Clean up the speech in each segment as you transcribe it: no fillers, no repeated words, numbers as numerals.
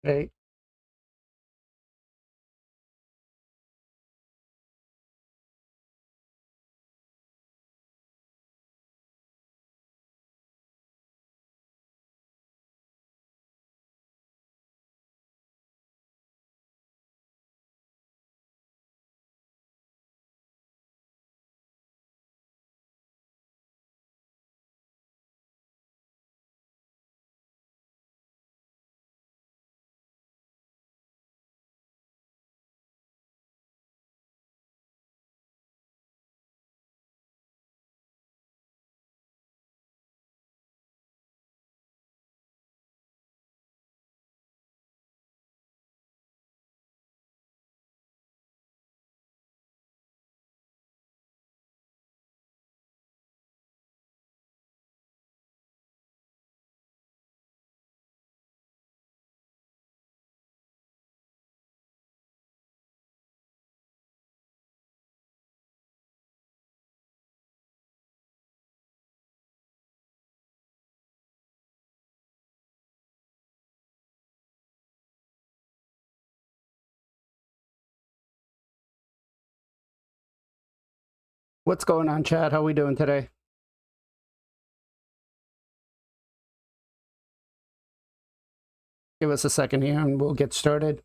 Right. What's going on, Chad? How we doing today? Give us a second here and we'll get started.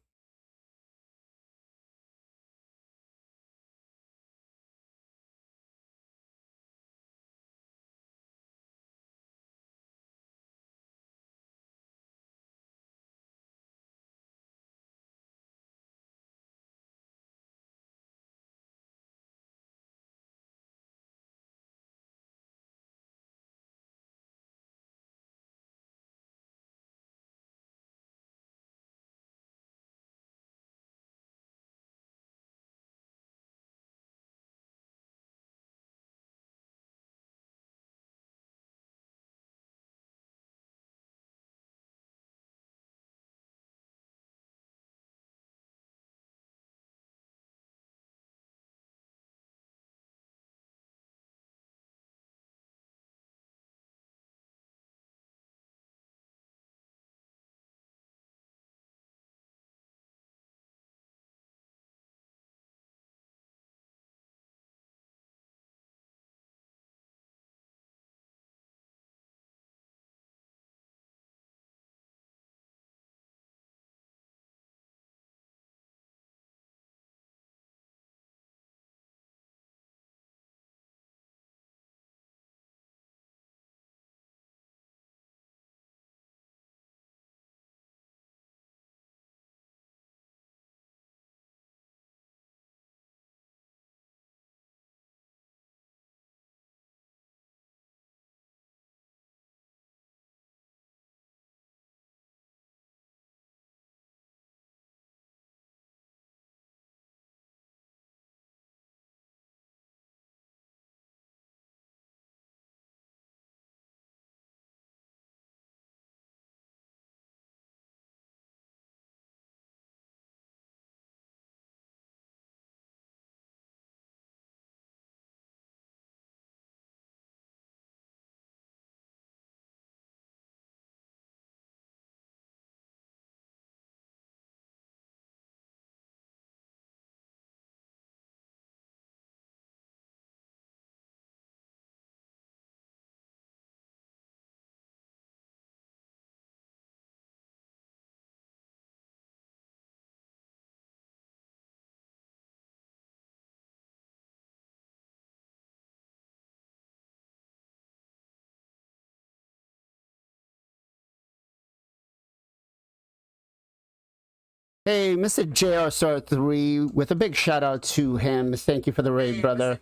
Hey, Mr. JR3 with a big shout out to him. Thank you for the raid, brother.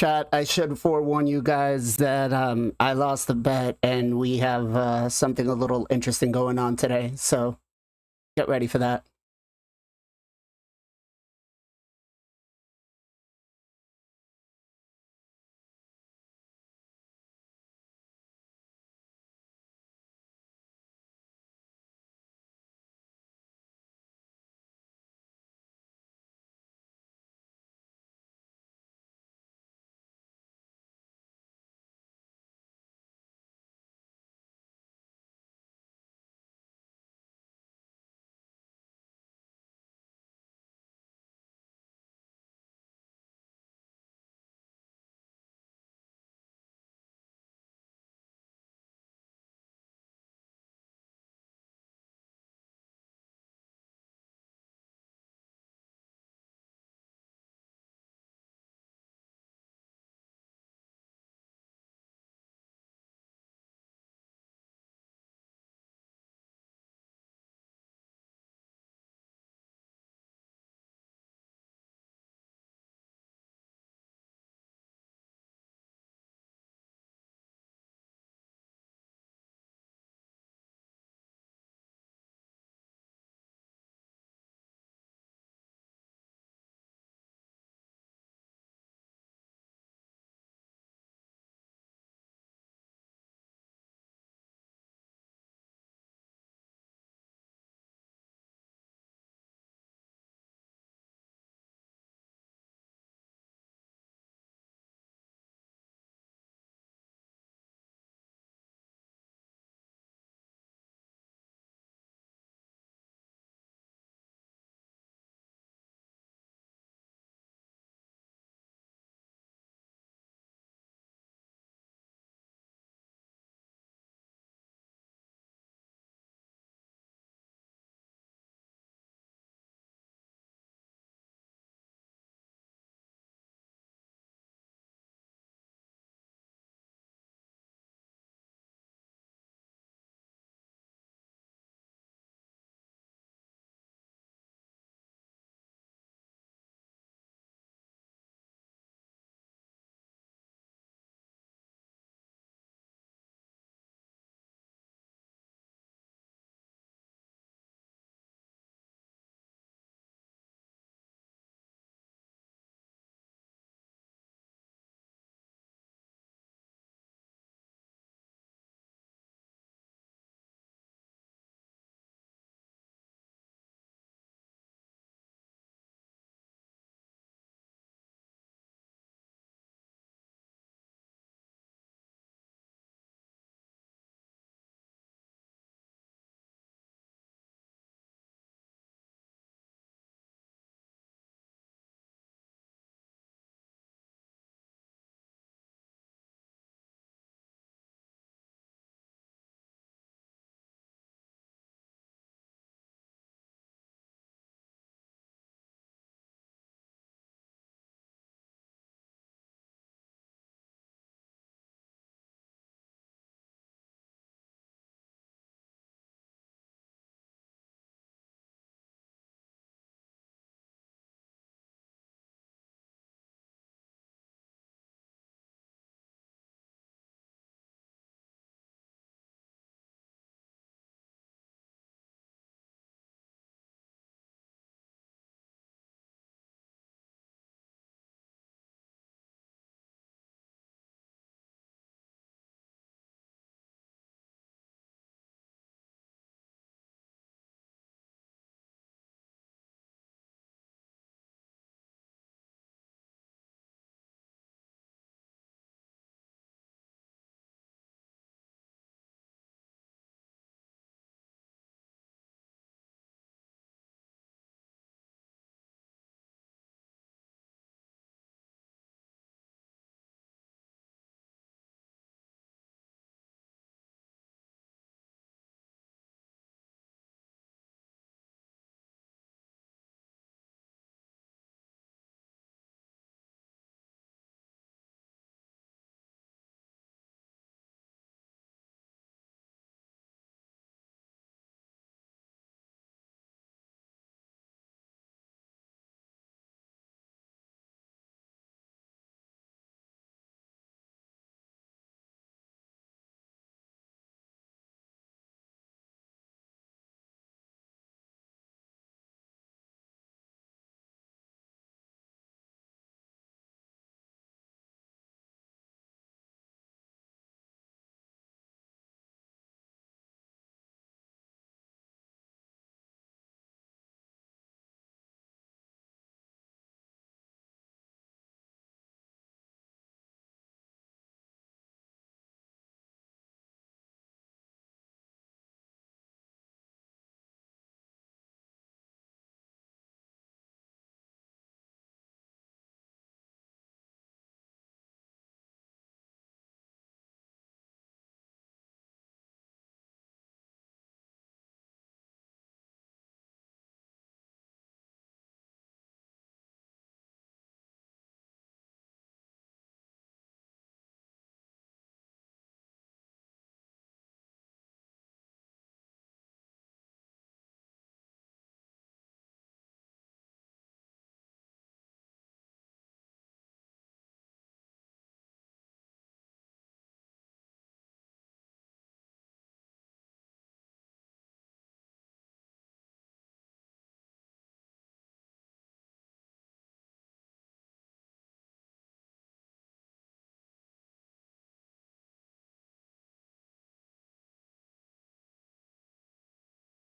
chat, I should forewarn you guys that I lost the bet and we have something a little interesting going on today. So get ready for that.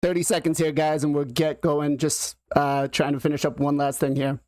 30 seconds here, guys, and we'll get going. Just trying to finish up one last thing here.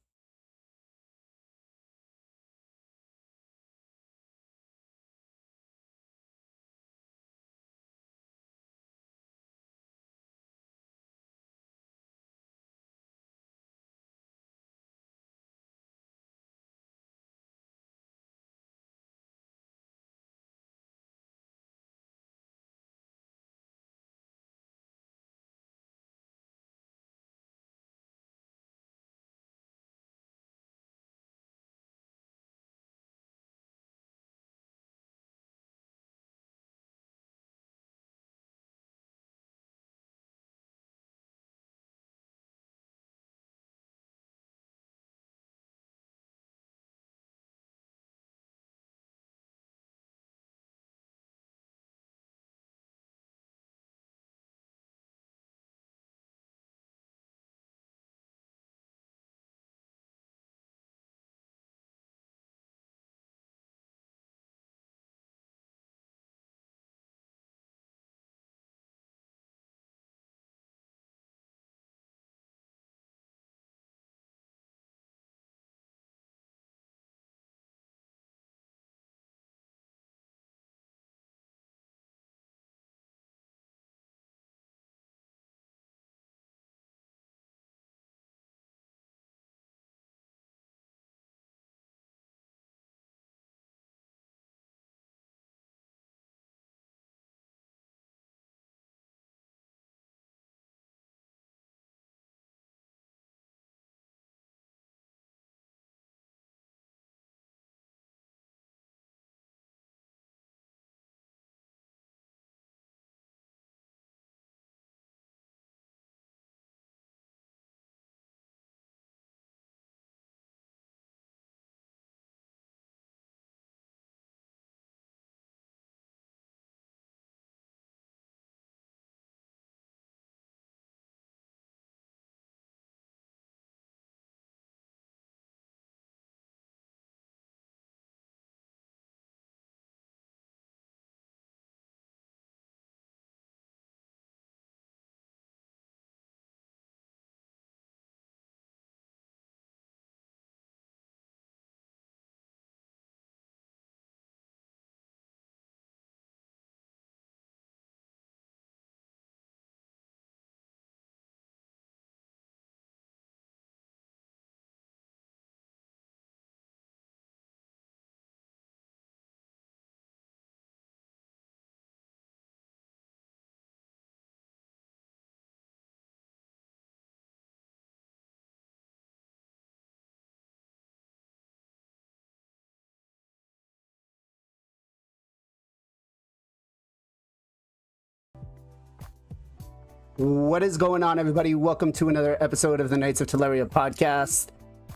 What is going on, everybody? Welcome to another episode of the Knights of TELERIA podcast.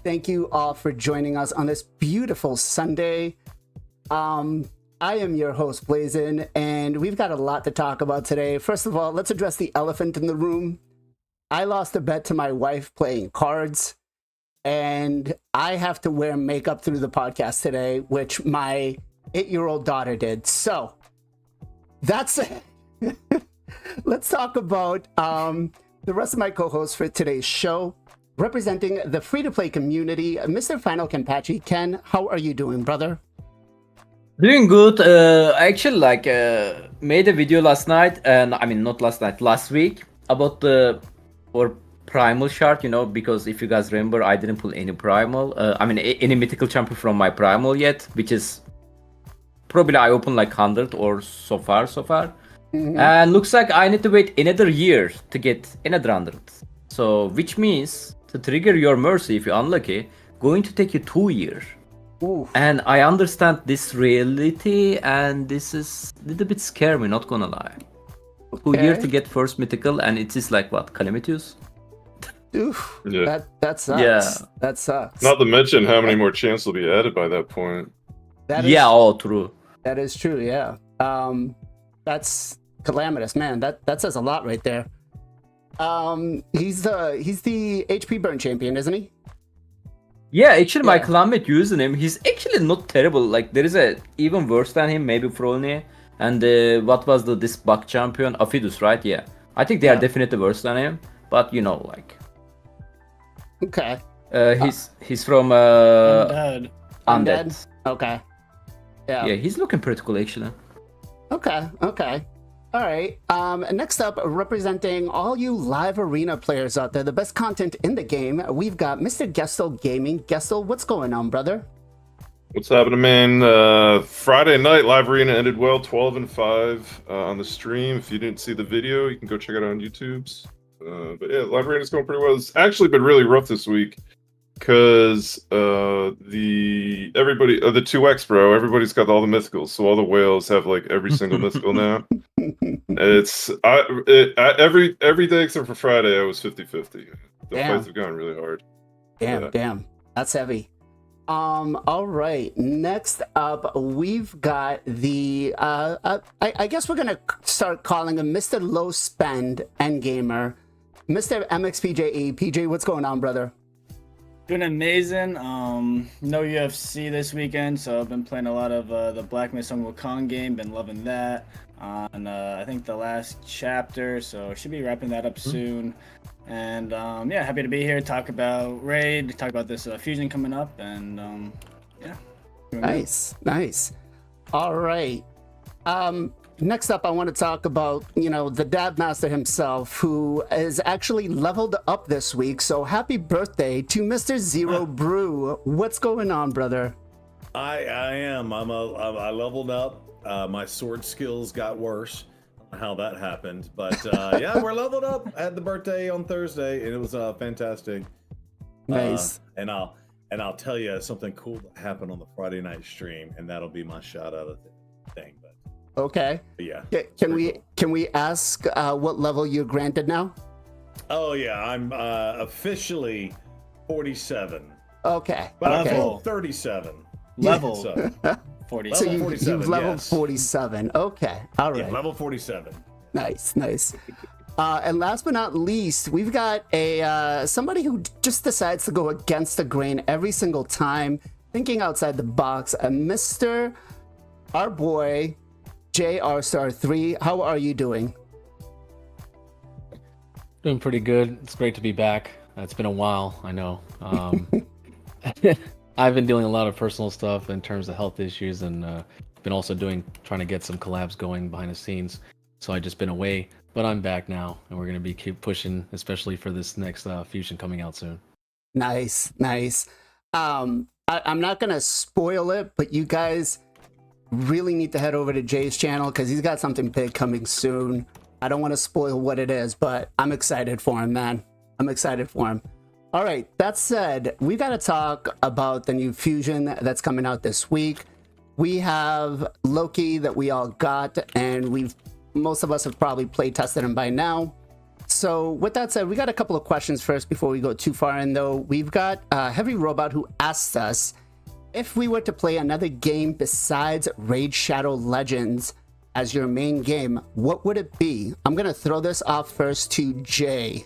Thank you all for joining us on this beautiful Sunday. I am your host, BLAZIN, and we've got a lot to talk about today. First of all, let's address the elephant in the room. I lost a bet to my wife playing cards, and I have to wear makeup through the podcast today, which my 8-year-old daughter did. So, that's it. Let's talk about the rest of my co-hosts for today's show. Representing the free-to-play community, Mr. FinalKenpachi. Ken, how are you doing, brother? Doing good. I actually made a video last night, and I mean not last night, last week, about our primal shard. You know, because if you guys remember, I didn't pull any primal. Any mythical champion from my primal yet, which is probably I opened like 100 or so far. Mm-hmm. And looks like I need to wait another year to get another 100. So, which means to trigger your mercy, if you're unlucky, going to take you 2 years. Oof. And I understand this reality, and this is a little bit scary, not gonna lie. Okay. 2 years to get first mythical, and it is like what, Calamitous? Oof, yeah. That sucks. Yeah. That sucks. Not to mention how many more champs will be added by that point. True. That is true, yeah. That's calamitous, man. That says a lot right there. He's the HP burn champion, isn't he? Yeah, actually, my clanmate using him. He's actually not terrible. Like there is a even worse than him, maybe Frolny. And what was this bug champion? Afidus, right? Yeah. I think they are definitely worse than him, but you know, like. Okay. He's from Undead. Okay. Yeah. Yeah, he's looking pretty cool actually. Okay. Okay. All right. Next up, representing all you live arena players out there, the best content in the game, we've got Mr. Gestal Gaming. Gestal, what's going on, brother? What's happening, man? Friday night live arena ended well, 12-5 on the stream. If you didn't see the video, you can go check it out on YouTube's. But yeah, live arena's going pretty well. It's actually been really rough this week because the 2X bro, everybody's got all the mythicals, so all the whales have like every single mythical now. It's every day except for Friday I was 50-50. The fights have gone really hard. Damn, that's heavy. All right, next up we've got the I guess we're gonna start calling him Mr. Low Spend Endgamer, Mr. MXPJE. PJ, what's going on, brother? Doing amazing. No UFC this weekend, so I've been playing a lot of the Black Myth Song Wukong game. Been loving that. On I think the last chapter, so should be wrapping that up soon. And yeah, happy to be here. Talk about Raid. Talk about this fusion coming up, and yeah. Nice. All right. Next up, I want to talk about, the Dab Master himself, who is actually leveled up this week. So happy birthday to Mr. Zero Brew. What's going on, brother? I am. I leveled up. My sword skills got worse. How that happened, but yeah, we're leveled up. I had the birthday on Thursday, and it was fantastic. Nice. And I'll tell you something cool that happened on the Friday night stream, and that'll be my shout out of the thing. But okay. But yeah. Can we ask what level you're granted now? Oh yeah, I'm officially 47. Okay. But okay. I'm full 37. Level. So, 47. So you've leveled yes. 47. Okay. All right. Yeah, level 47. Nice. And last but not least, we've got a somebody who just decides to go against the grain every single time, thinking outside the box. Mr. Our boy, JR Star 3. How are you doing? Doing pretty good. It's great to be back. It's been a while, I know. I've been dealing a lot of personal stuff in terms of health issues, and been also trying to get some collabs going behind the scenes. So I've just been away, but I'm back now, and we're gonna keep pushing, especially for this next fusion coming out soon. Nice. I'm not gonna spoil it, but you guys really need to head over to Jay's channel because he's got something big coming soon. I don't want to spoil what it is, but I'm excited for him, man. I'm excited for him. All right, that said, we got to talk about the new fusion that's coming out this week. We have Loki that we all got, and most of us have probably play tested him by now. So with that said, we got a couple of questions first before we go too far in, though. We've got Heavy Robot who asked us, if we were to play another game besides Raid Shadow Legends as your main game, what would it be? I'm going to throw this off first to Jay.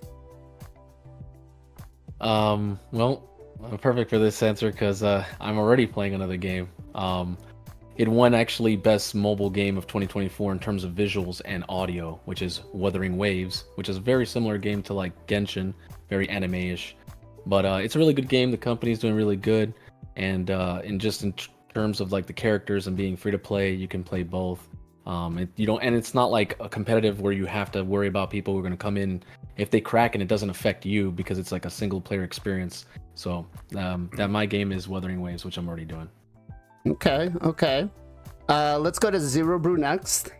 Well, I'm perfect for this answer because I'm already playing another game. It won actually Best Mobile Game of 2024 in terms of visuals and audio, which is Wuthering Waves, which is a very similar game to like Genshin, very anime-ish. But it's a really good game. The company's doing really good, and in terms of like the characters and being free to play, you can play both. And it's not like a competitive where you have to worry about people who are going to come in if they crack, and it doesn't affect you because it's like a single player experience. So that my game is Wuthering Waves, which I'm already doing. Okay. Let's go to Zero Brew next.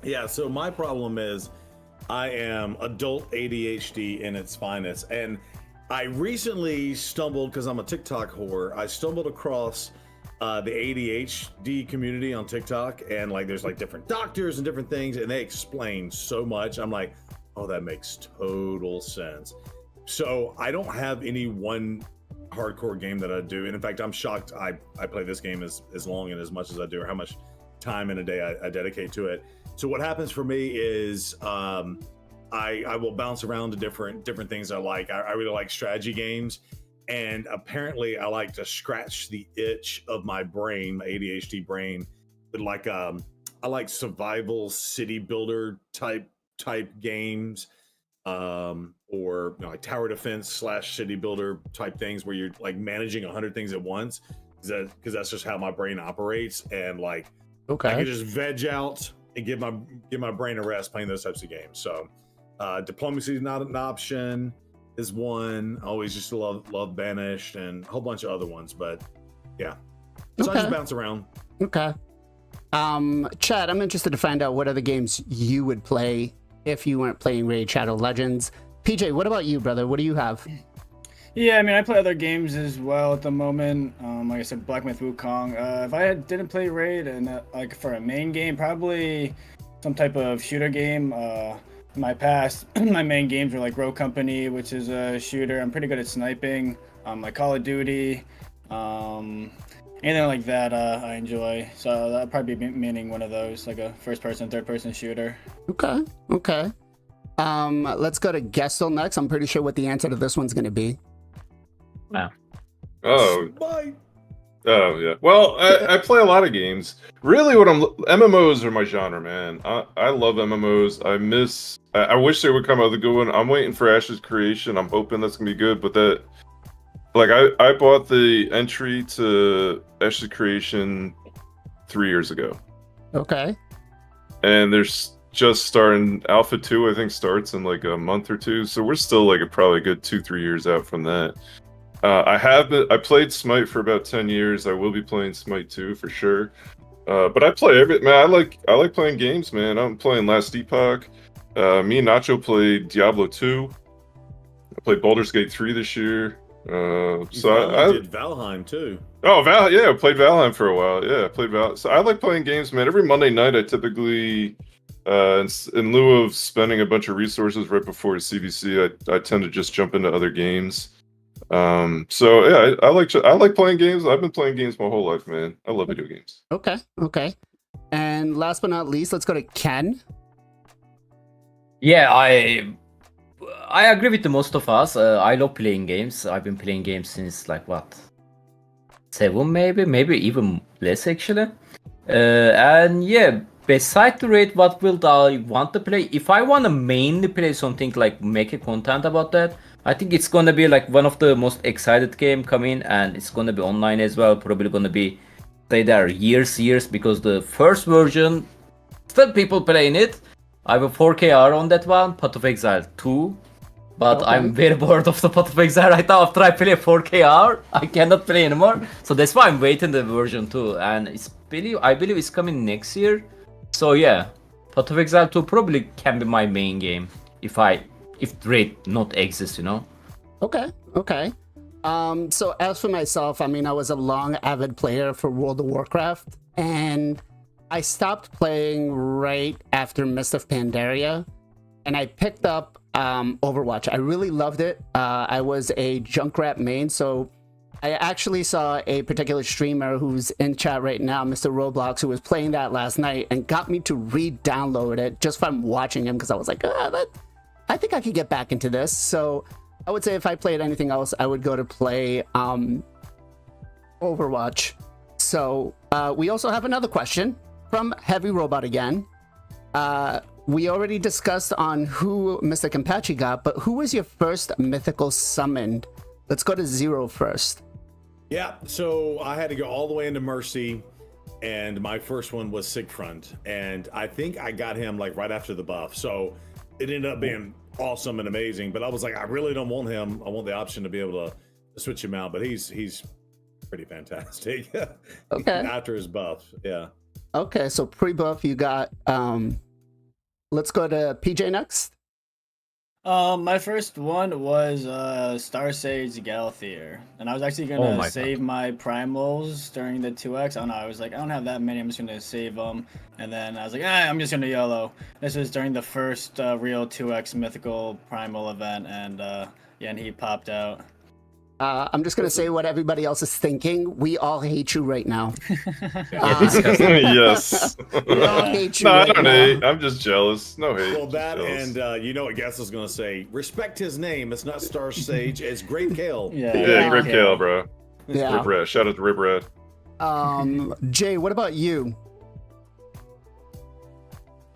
Yeah, so my problem is I am adult ADHD in its finest, and I recently stumbled, because I'm a TikTok whore, I stumbled across the ADHD community on TikTok, and like there's like different doctors and different things, and they explain so much. I'm like, oh, that makes total sense. So I don't have any one hardcore game that I do, and in fact, I'm shocked I play this game as long and as much as I do, or how much time in a day I dedicate to it. So what happens for me is I will bounce around to different things I like. I really like strategy games, and apparently I like to scratch the itch of my brain, my ADHD brain, with like I like survival city builder type type games, or like tower defense / city builder type things where you're like managing 100 things at once, because that's just how my brain operates, and like I can just veg out and give my brain a rest playing those types of games. So diplomacy is not an option, is one. I always just love Banished and a whole bunch of other ones, but yeah, so I just bounce around. Okay. Chad, I'm interested to find out what other games you would play if you weren't playing Raid Shadow Legends. PJ, what about you, brother? What do you have? Yeah, I mean, I play other games as well at the moment. Like I said, Black Myth Wukong. If I didn't play Raid and like for a main game, probably some type of shooter game. In my past, my main games were like Rogue Company, which is a shooter. I'm pretty good at sniping. Like Call of Duty. Anything like that I enjoy. So that'd probably be meaning one of those, like a first-person, third-person shooter. Okay. Let's go to Gestal next. I'm pretty sure what the answer to this one's going to be. Wow. Oh, Bye. oh yeah. Well, I play a lot of games. Really, MMOs are my genre, man. I love MMOs. I wish they would come out with a good one. I'm waiting for Ash's Creation. I'm hoping that's gonna be good. But that, like, I bought the entry to Ash's Creation 3 years ago. Okay. And there's just starting Alpha 2. I think starts in like a month or two. So we're still like probably a good 2-3 years out from that. I played Smite for about 10 years. I will be playing Smite 2 for sure. But I play everything, man. I like playing games, man. I'm playing Last Epoch. Me and Nacho played Diablo 2. I played Baldur's Gate 3 this year. So I did Valheim too. Oh, I played Valheim for a while. Yeah, I played Val. So I like playing games, man. Every Monday night, I typically, in lieu of spending a bunch of resources right before CVC, I tend to just jump into other games. So yeah, I like playing games. I've been playing games my whole life, man. I love video games. Okay. And last but not least, let's go to Ken. Yeah, I agree with the most of us. I love playing games. I've been playing games since like what, 7 maybe even less actually. And yeah, beside the Raid, what will I want to play? If I want to mainly play something like make a content about that, I think it's gonna be like one of the most excited game coming, and it's gonna be online as well. Probably gonna be stay there years because the first version still people playing it. I have a 4KR on that one, Path of Exile 2. But Okay. I'm very bored of the Path of Exile right now. After I play 4KR, I cannot play anymore. So that's why I'm waiting the version 2. And I believe it's coming next year. So yeah, Path of Exile 2 probably can be my main game if Raid not exists, you know? Okay. So as for myself, I mean, I was a long avid player for World of Warcraft, and I stopped playing right after Mist of Pandaria, and I picked up Overwatch. I really loved it. I was a Junkrat main, so I actually saw a particular streamer who's in chat right now, Mr. Roblox, who was playing that last night and got me to re-download it just from watching him, because I was like, I think I could get back into this. So I would say if I played anything else, I would go to play Overwatch. So we also have another question from Heavy Robot again. We already discussed on who Mr. Kenpachi got, but who was your first mythical summoned? Let's go to Zero first. Yeah, so I had to go all the way into Mercy, and my first one was Sigfront, and I think I got him like right after the buff. So it ended up being awesome and amazing, but I was like, I really don't want him. I want the option to be able to switch him out, but he's pretty fantastic. Okay. After his buff, yeah. Okay, so pre-buff you got, let's go to PJ next. My first one was Star Sage Galthier, and I was actually gonna save my primals during the 2x. I don't know. I was like, I don't have that many. I'm just gonna save them, and then I was like, I'm just gonna YOLO. This was during the first real 2x mythical primal event, and and he popped out. I'm just gonna say what everybody else is thinking. We all hate you right now. Yes. We all hate you No, I right don't now. hate. I'm just jealous. No hate. Well, that just jealous. and you know what Gestal's gonna say? Respect his name. It's not Star Sage. It's Grape Kale. Yeah, Rip Kale, bro. Yeah. Rip Red. Shout out to Rip Red. Jay, what about you?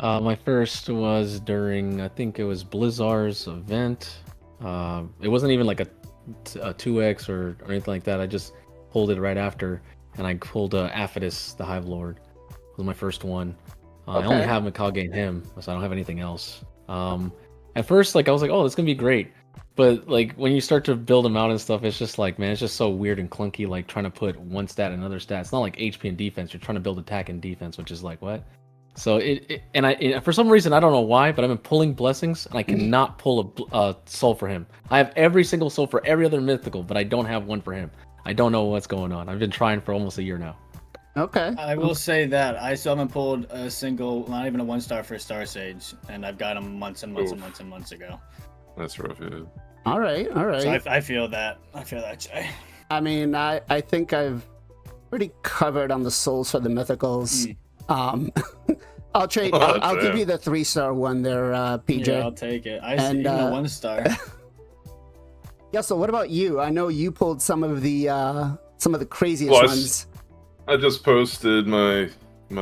My first was during, I think it was Blizzard's event. It wasn't even like a 2x or anything like that. I just pulled it right after, and I pulled Aphodus, the Hive Lord. Was my first one. I only Okay. have Mikage and him, so I don't have anything else. At first, like I was like, oh, this is gonna be great, but like when you start to build them out and stuff, it's just like, man, it's just so weird and clunky. Like trying to put one stat and another stat. It's not like HP and defense. You're trying to build attack and defense, which is like what? So for some reason I don't know why, but I've been pulling blessings and I cannot pull a soul for him. I have every single soul for every other mythical, but I don't have one for him. I don't know what's going on. I've been trying for almost a year now. Okay. I will say that I still haven't pulled a single, not even a 1-star for Star Sage, and I've got him months and months and months and months ago. That's rough, yeah. All right. All right. So I feel that. I feel that, Jay. I mean, I think I've pretty covered on the souls for the mythicals. I'll trade. I'll give damn. you the 3-star one there, PJ. Yeah, I'll take it. I see And, even a 1-star. Yeah. So what about you? I know you pulled some of the craziest Well, ones. I just posted my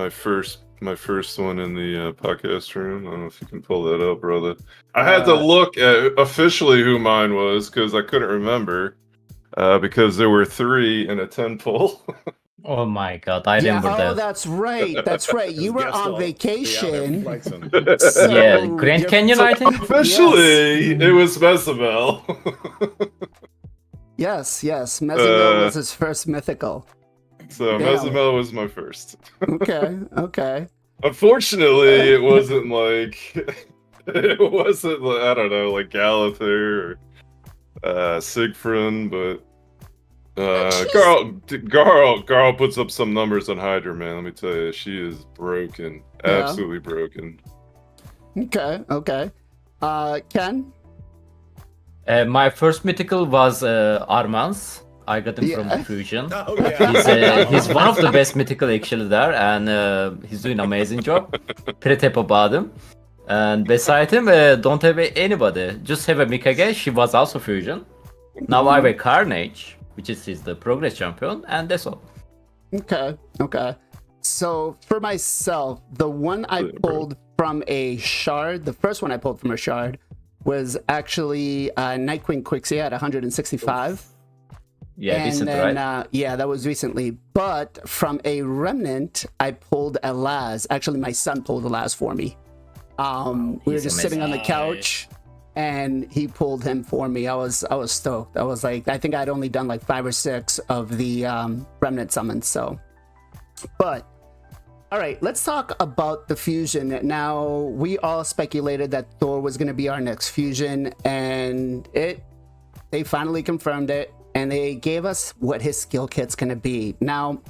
first one in the podcast room. I don't know if you can pull that up, brother. I had to look at officially who mine was because I couldn't remember because there were 3 in a 10 pull. Oh my god, I Yeah. remember Oh, that. that's right. That's right. You were on vacation. So Yeah, Grand you're- Canyon, I think. Officially, it was Mesabel. Yes. Yes. Mesomel was his first mythical. So Damn. Mesabel was my first. Okay. Okay. Unfortunately, it wasn't like it wasn't like, I don't know, like Galather or Siegfried, but Garl puts up some numbers on Hydra, man. Let me tell you, she is broken, Yeah. absolutely broken. Okay. Okay. Ken. My first mythical was Armans. I got him from Yeah. the Fusion. Oh yeah. He's one of the best mythical actually there, and he's doing amazing job. Pretty happy about him. And beside him, don't have anybody. Just have a Mikage. She was also Fusion. Now I have a Carnage, which is the Progress champion, and that's all. Okay. Okay. So for myself, the one I Yeah, bro. pulled from a shard, the first one I pulled from a shard was actually Night Queen Quixie at 165. Yeah, And decent, then, right? yeah, that was recently. But from a remnant, I pulled a Laz. Actually, my son pulled a Laz for me. We were he's just sitting on the amazing. couch, and he pulled him for me. I was stoked. I was like, I think I'd only done like 5 or 6 of the remnant summons. So, but all right, let's talk about the fusion. Now, we all speculated that Thor was going to be our next fusion, and they finally confirmed it. And they gave us what his skill kit's gonna be. Now,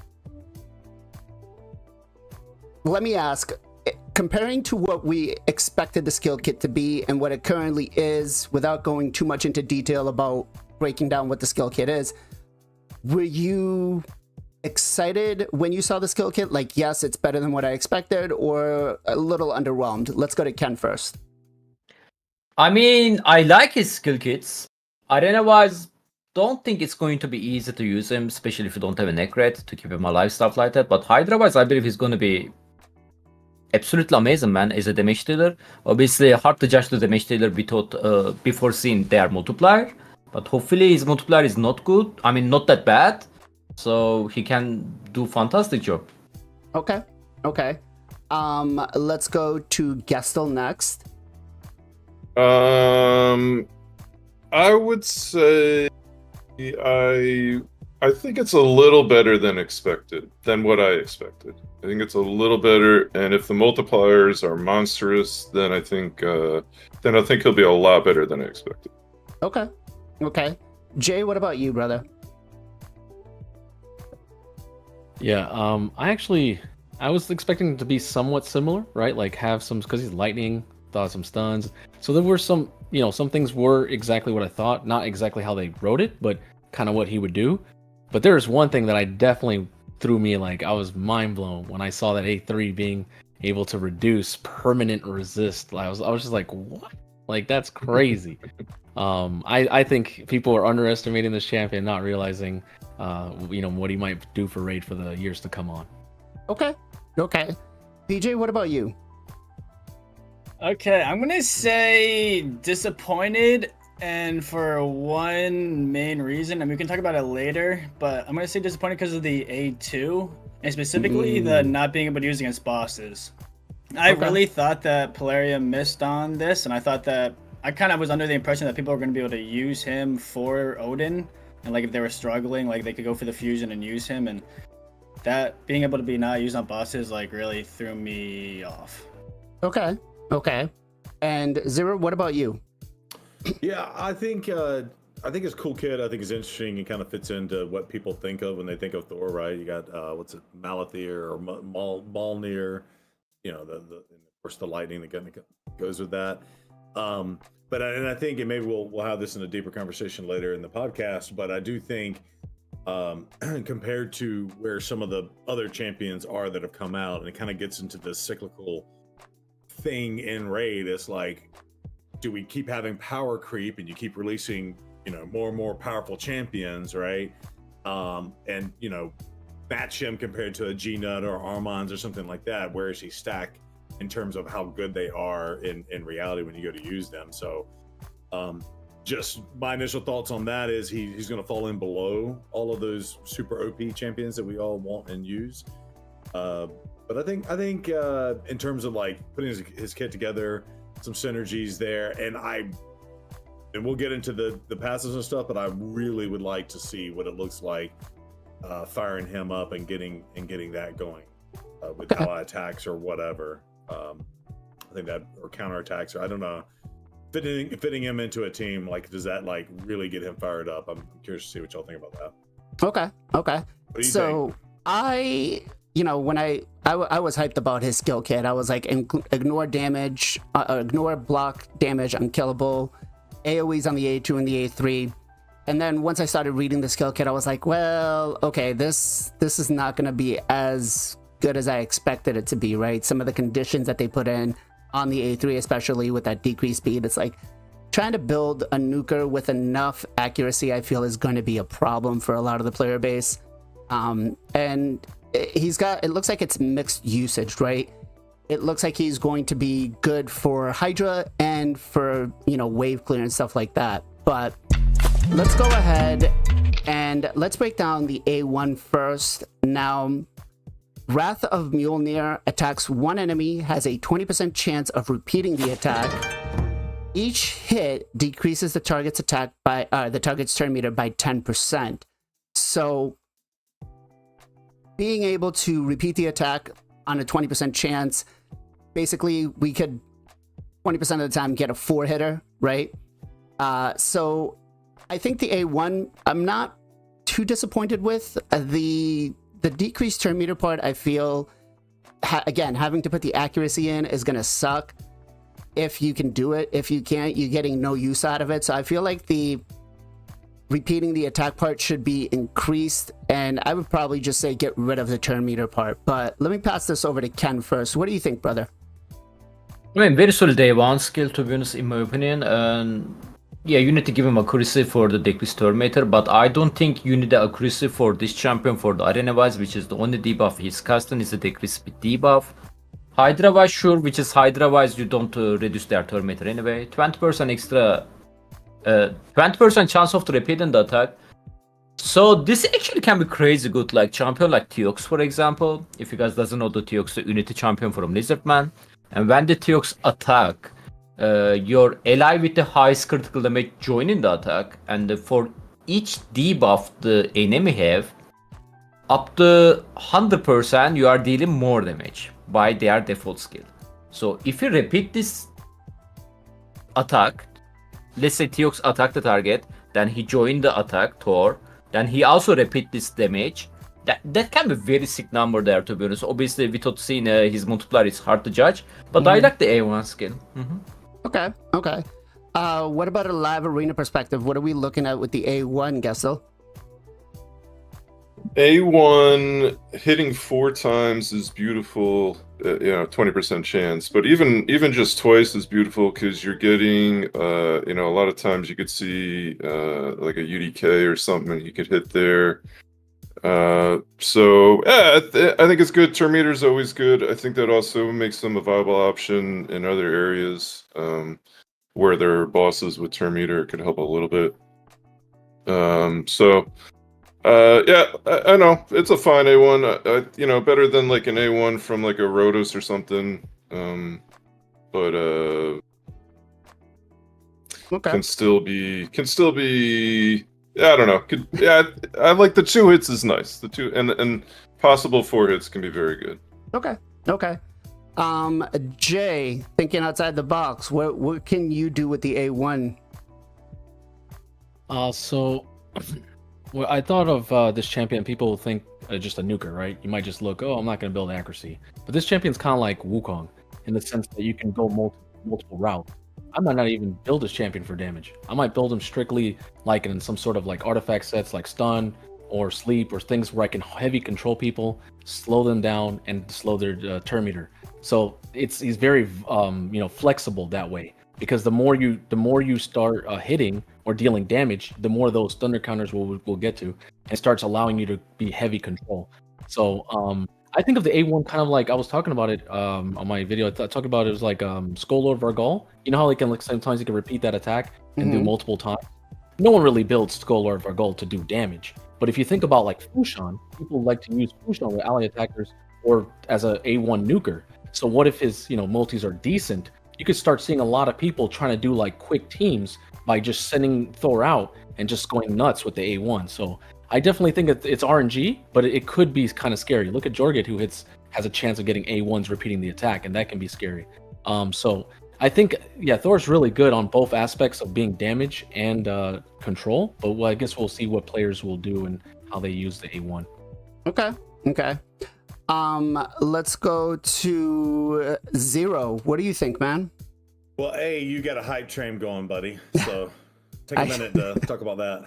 let me ask, comparing to what we expected the skill kit to be and what it currently is, without going too much into detail about breaking down what the skill kit is, were you excited when you saw the skill kit? Like, yes, it's better than what I expected, or a little underwhelmed? Let's go to Ken first. I mean, I like his skill kits. Arena-wise, don't think it's going to be easy to use him, especially if you don't have a neck red to keep him alive, stuff like that. But Hydra-wise, I believe he's going to be absolutely amazing, man, as a damage dealer. Obviously, hard to judge the damage dealer before seeing their multiplier. But hopefully his multiplier is not good. I mean, not that bad. So he can do fantastic job. Okay. Okay. Let's go to Gestal next. I would say I think it's a little better than what I expected. I think it's a little better, and if the multipliers are monstrous, then I think he'll be a lot better than I expected. Okay. Okay. Jay, what about you, brother? Yeah, I was expecting it to be somewhat similar, right? Like have some, because he's lightning, thought some stuns. So there were some, some things were exactly what I thought, not exactly how they wrote it, but kind of what he would do. But there's one thing that I definitely threw me, like I was mind blown when I saw that A3 being able to reduce permanent resist. I was just like, what? Like that's crazy. I think people are underestimating this champion, not realizing what he might do for raid for the years to come on. Okay. Okay. PJ, what about you? Okay, I'm gonna say disappointed, and for one main reason, and we can talk about it later, but I'm gonna say disappointed because of the A2, and specifically the not being able to use against bosses. I Okay. really thought that TELERIA missed on this, and I thought that I kind of was under the impression that people were going to be able to use him for Odin, and like if they were struggling, like they could go for the fusion and use him, and that being able to be not used on bosses like really threw me off. Okay. Okay. And Zero, what about you? Yeah, I think it's a cool kid. I think it's interesting and kind of fits into what people think of when they think of Thor, right? You got Malathir or Malnir, you know, the of course the lightning that goes with that. And I think, and maybe we'll have this in a deeper conversation later in the podcast, but I do think compared to where some of the other champions are that have come out, and it kind of gets into the cyclical thing in Raid, it's like, do we keep having power creep and you keep releasing, you know, more and more powerful champions, right? And you know, match him compared to a G-Nut or Armand's or something like that. Where is he stacked in terms of how good they are in reality when you go to use them? So just my initial thoughts on that is he's going to fall in below all of those super OP champions that we all want and use. But I think in terms of like putting his kit together, some synergies there, and we'll get into the passes and stuff, but I really would like to see what it looks like firing him up and getting that going with ally attacks or whatever. I think that, or counterattacks, or I don't know, fitting him into a team, like does that like really get him fired up? I'm curious to see what y'all think about that. Okay. What do you So think? you know, when I was hyped about his skill kit, I was like, ignore damage, ignore block damage, unkillable, AoEs on the A2 and the A3. And then once I started reading the skill kit, I was like, well, okay, this is not going to be as good as I expected it to be, right? Some of the conditions that they put in on the A3, especially with that decreased speed, it's like trying to build a nuker with enough accuracy, I feel is going to be a problem for a lot of the player base. And it looks like it's mixed usage, right? It looks like he's going to be good for Hydra and for, you know, wave clear and stuff like that. But let's go ahead and let's break down the A1 first. Now, Wrath of Mjolnir attacks one enemy, has a 20% chance of repeating the attack. Each hit decreases the target's attack by the target's turn meter by 10%. So being able to repeat the attack on a 20% chance, basically we could 20% of the time get a 4-hitter, right? So I think the A1, I'm not too disappointed with. The decreased turn meter part, I feel, again, having to put the accuracy in is going to suck if you can do it. If you can't, you're getting no use out of it. So I feel like the repeating the attack part should be increased, and I would probably just say get rid of the turn meter part. But let me pass this over to Ken first. What do you think, brother? I mean, very solid day one skill, to be honest, in my opinion. And yeah, you need to give him accuracy for the decreased turn meter, but I don't think you need the accuracy for this champion for the arena wise, which is the only debuff he's casting is the decreased speed debuff. Hydra wise, sure, which is Hydra wise, you don't reduce their turn meter anyway. 20% extra 20% chance of repeating the attack. So this actually can be crazy good, like champion like Theox, for example. If you guys doesn't know, the Theox, the unity champion from Lizardman. And when the Theox attack, your ally with the highest critical damage joining the attack, and for each debuff the enemy have, up to 100% you are dealing more damage by their default skill. So if you repeat this attack, let's say Theox attacked the target, then he joined the attack, THOR, then he also repeat this damage. That can be very sick number there, to be honest. Obviously, without seeing his multiplier, it's hard to judge. But I like the A1 skill. Okay. What about a live arena perspective? What are we looking at with the A1, Gestal? A1 hitting 4 times is beautiful, 20% chance. But even just twice is beautiful because you're getting, a lot of times you could see like a UDK or something you could hit there. So yeah, I think it's good. Turn meter's always good. I think that also makes them a viable option in other areas where there are bosses with turn meter. It could help a little bit. So yeah, I know it's a fine A1. You know, better than like an A1 from like a Rotos or something. But Okay. can still be. Yeah, I don't know. Yeah, I like the 2 hits is nice. The 2 and possible 4 hits can be very good. Okay. Okay. Jay, thinking outside the box, what can you do with the A1? So well, I thought of this champion. People think just a nuker, right? You might just look, oh, I'm not going to build accuracy. But this champion's kind of like Wukong in the sense that you can go multiple routes. I might not even build this champion for damage. I might build him strictly like in some sort of like artifact sets like stun or sleep or things where I can heavy control people, slow them down, and slow their turn meter. So he's very flexible that way, because the more you start hitting or dealing damage, the more those thunder counters will get to, and starts allowing you to be heavy control. So I think of the A1 kind of like I was talking about it on my video. I talked about it was like Skull Lord Vargal. You know how like sometimes you can repeat that attack and do multiple times. No one really builds Skull Lord Vargal to do damage. But if you think about like Fushan, people like to use Fushan with ally attackers or as a A1 nuker. So what if his multis are decent? You could start seeing a lot of people trying to do like quick teams by just sending Thor out and just going nuts with the A1. So I definitely think it's RNG, but it could be kind of scary. Look at Jorget, who has a chance of getting A1s repeating the attack, and that can be scary. So I think, yeah, Thor's really good on both aspects of being damage and control. But I guess we'll see what players will do and how they use the A1. Okay. Let's go to Zero. What do you think, man? Well, you got a hype train going, buddy. So take a minute to talk about that.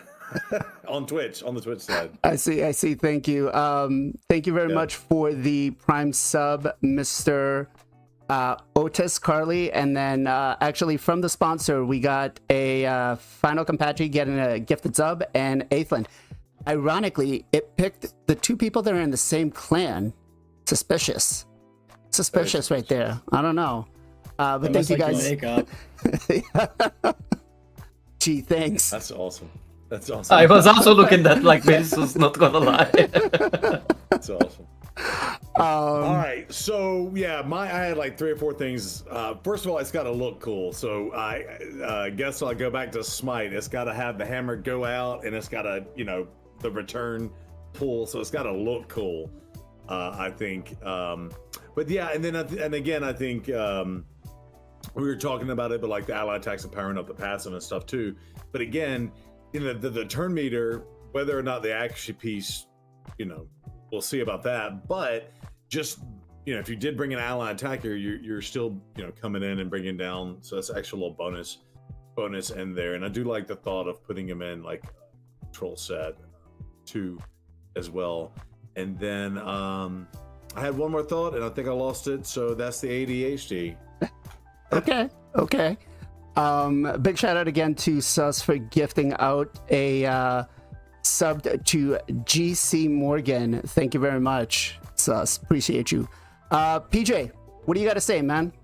On the Twitch side. I see. Thank you. Thank you very much for the Prime sub, Mr. Otis Carly. And then actually from the sponsor, we got a FinalKenpachi getting a gifted sub, and Aethland. Ironically, it picked the 2 people that are in the same clan. Suspicious right there. I don't know. But thank you guys. Gee, thanks. That's awesome. I was also looking at like this, was not gonna lie. That's awesome. All right, so yeah, I had like 3 or 4 things. First of all, it's got to look cool. So I guess I'll go back to Smite. It's got to have the hammer go out, and it's got to the return pull. So it's got to look cool. I think. But yeah, and then again, I think we were talking about it, but like the ally attacks and powering up the passive and stuff too. But again, the turn meter, whether or not the accuracy piece, we'll see about that. But just if you did bring an ally attacker, you're still coming in and bringing down. So that's an extra little bonus in there. And I do like the thought of putting him in like control set 2 as well. And then I had one more thought, and I think I lost it. So that's the ADHD. Okay. Big shout out again to Sus for gifting out a sub to GC Morgan. Thank you very much, Sus. Appreciate you. PJ, what do you got to say, man?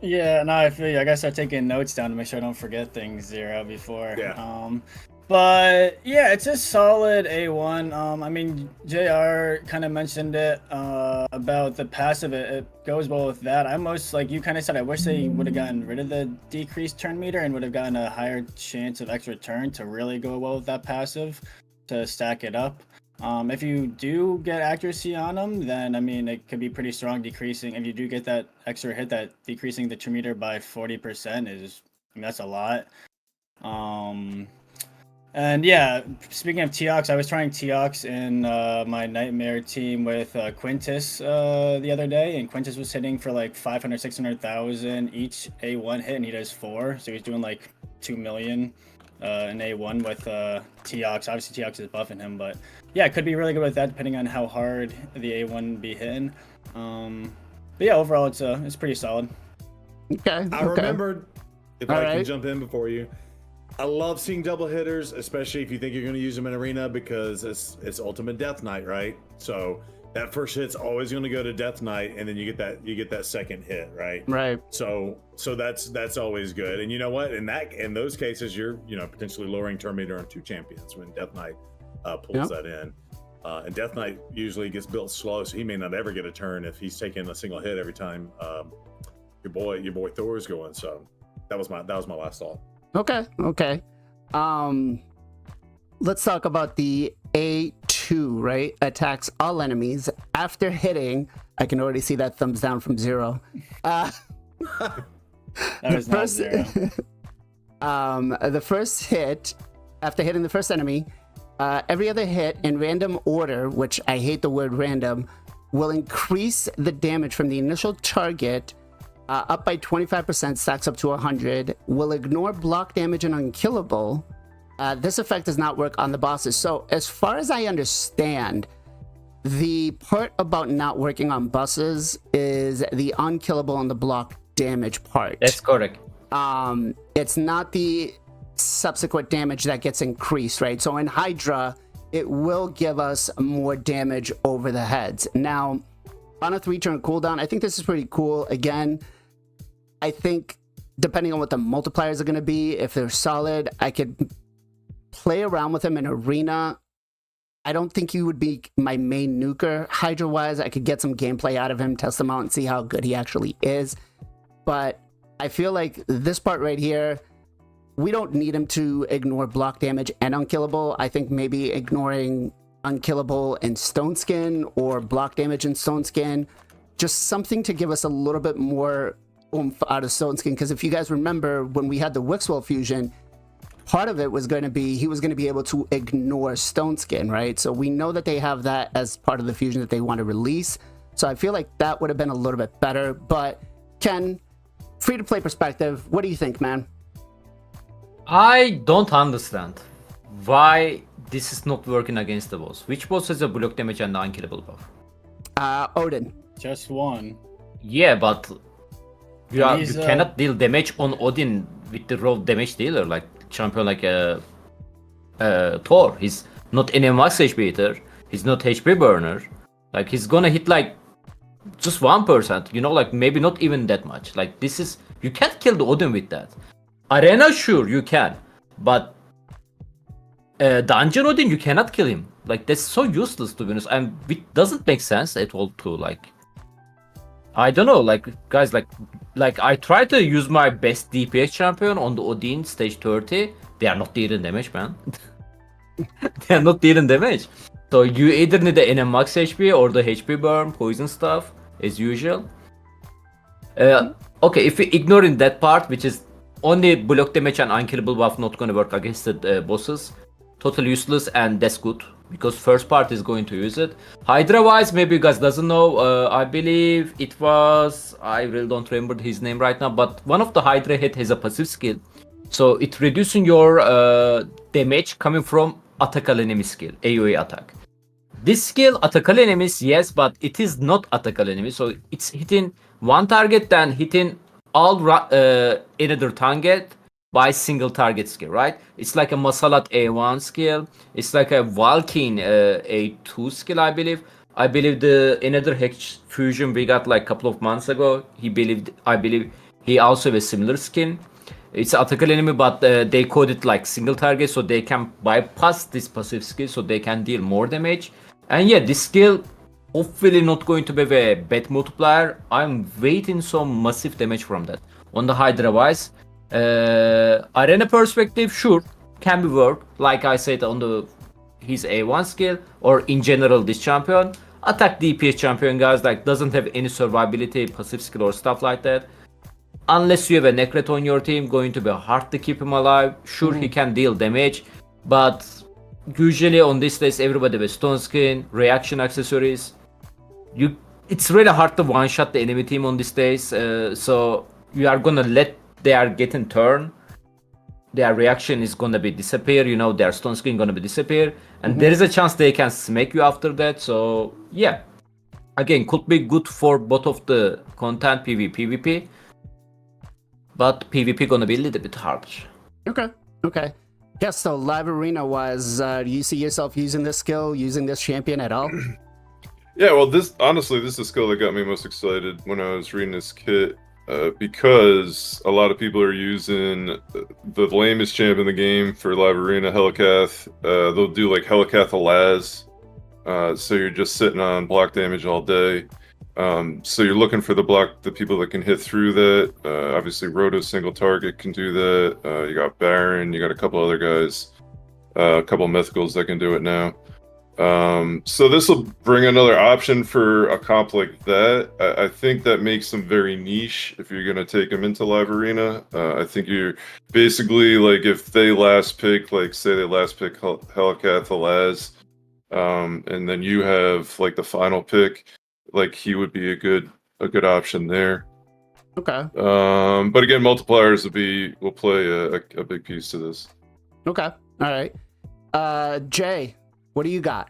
Yeah, no, I feel you. I gotta start taking notes down to make sure I don't forget things, Zero, before. Yeah. But yeah, it's a solid A1. I mean, JR kind of mentioned it about the passive. It goes well with that. I almost, like you kind of said, I wish they would have gotten rid of the decreased turn meter and would have gotten a higher chance of extra turn to really go well with that passive to stack it up. If you do get accuracy on them, then I mean, it could be pretty strong decreasing. If you do get that extra hit, that decreasing the turn meter by 40% is, I mean, that's a lot. And yeah, speaking of Teox, I was trying Teox in my Nightmare team with Quintus the other day, and Quintus was hitting for like 500, 600,000 each A1 hit, and he does 4, so he's doing like 2 million in A1 with Teox. Obviously, Teox is buffing him, but yeah, it could be really good with that depending on how hard the A1 be hitting. But yeah, overall, it's pretty solid. Okay. I remembered, if I can jump in before you. I love seeing double hitters, especially if you think you're going to use them in arena, because it's ultimate death knight, right? So that first hit's always going to go to death knight, and then you get that second hit, right? Right. So that's always good. And you know what? In those cases, you're potentially lowering turn meter on 2 champions when death knight pulls that in. And death knight usually gets built slow, so he may not ever get a turn if he's taking a single hit every time your boy Thor is going. So that was my last thought. Okay. Let's talk about the A2, right? Attacks all enemies after hitting. I can already see that thumbs down from Zero. That was not Zero. The first hit, after hitting the first enemy, every other hit in random order, which I hate the word random, will increase the damage from the initial target up by 25%, stacks up to 100, will ignore block damage and unkillable. This effect does not work on the bosses. So as far as I understand, the part about not working on bosses is the unkillable and the block damage part. That's correct. It's not the subsequent damage that gets increased, right? So in Hydra, it will give us more damage over the heads. Now, on a 3-turn cooldown, I think this is pretty cool. Again, I think depending on what the multipliers are going to be, if they're solid, I could play around with them in arena. I don't think he would be my main nuker. Hydra-wise, I could get some gameplay out of him, test him out, and see how good he actually is. But I feel like this part right here, we don't need him to ignore block damage and unkillable. I think maybe ignoring unkillable and stone skin or block damage and stone skin, just something to give us a little bit more oomph out of stone skin. Because if you guys remember when we had the Wixwell fusion, part of it was going to be he was going to be able to ignore stone skin, right? So we know that they have that as part of the fusion that they want to release. So I feel like that would have been a little bit better. But Ken, free to play perspective, what do you think, man? I don't understand why this is not working against the boss. Which boss has a block damage and unkillable buff? Odin. Just one. Yeah, but you He's, cannot deal damage on Odin with the raw damage dealer, like champion like Thor. He's not any max HP hitter. He's not HP burner. Like he's gonna hit like just 1%. Like maybe not even that much. Like this is, you can't kill the Odin with that. Arena, sure you can, but Dungeon Odin, you cannot kill him. Like that's so useless, to be honest, and it doesn't make sense at all. To like, I don't know, like guys, like I try to use my best DPS champion on the Odin stage 30. They are not dealing damage, man. They are not dealing damage. So you either need the NM max HP or the HP burn, poison stuff, as usual. Okay, if we ignoring that part, which is only block damage and unkillable buff not gonna work against the bosses, totally useless, and that's good because first part is going to use it. Hydra wise, maybe you guys doesn't know, I believe it was, I really don't remember his name right now, but one of the Hydra hit has a passive skill, so it's reducing your damage coming from attackable enemy skill, AoE attack. This skill attackable enemies, yes, but it is not attackable enemies, so it's hitting one target then hitting all another target by single target skill, right? It's like a Masalat A1 skill. It's like a Valkyne A2 skill, I believe. I believe the another Hex fusion we got like a couple of months ago. I believe he also has a similar skin. It's attackable enemy, but they code it like single target, so they can bypass this passive skill, so they can deal more damage. And yeah, this skill hopefully not going to be a bad multiplier. I'm waiting some massive damage from that. On the Hydra wise, arena perspective, sure, can be worked. Like I said, on his A1 skill, or in general this champion. Attack DPS champion, guys, like doesn't have any survivability, passive skill or stuff like that. Unless you have a Necret on your team, going to be hard to keep him alive. Sure, he can deal damage, but usually on this list, everybody with stone skin, reaction accessories. It's really hard to one-shot the enemy team on these days, so you are gonna let they are getting turn, their reaction is gonna be disappear, their stone skin gonna be disappear, and there is a chance they can smack you after that. So yeah, again, could be good for both of the content, PvP, but PvP gonna be a little bit hard. Okay. Okay. Gestal, live arena wise, do you see yourself using this skill, using this champion at all? Yeah, well, this is the skill that got me most excited when I was reading this kit, because a lot of people are using the lamest champ in the game for live arena, Helicath. They'll do like Helicath Alaz, so you're just sitting on block damage all day. So you're looking for the people that can hit through that. Obviously, Roto single target can do that. You got Baron, you got a couple other guys, a couple mythicals that can do it now. So this will bring another option for a comp like that. I think that makes them very niche if you're going to take them into live arena. I think you're basically like, if they last pick, like say they last pick Helicath Alaz, and then you have like the final pick, like he would be a good option there. Okay. But again, multipliers will play a big piece to this. Okay. All right. Jay, what do you got?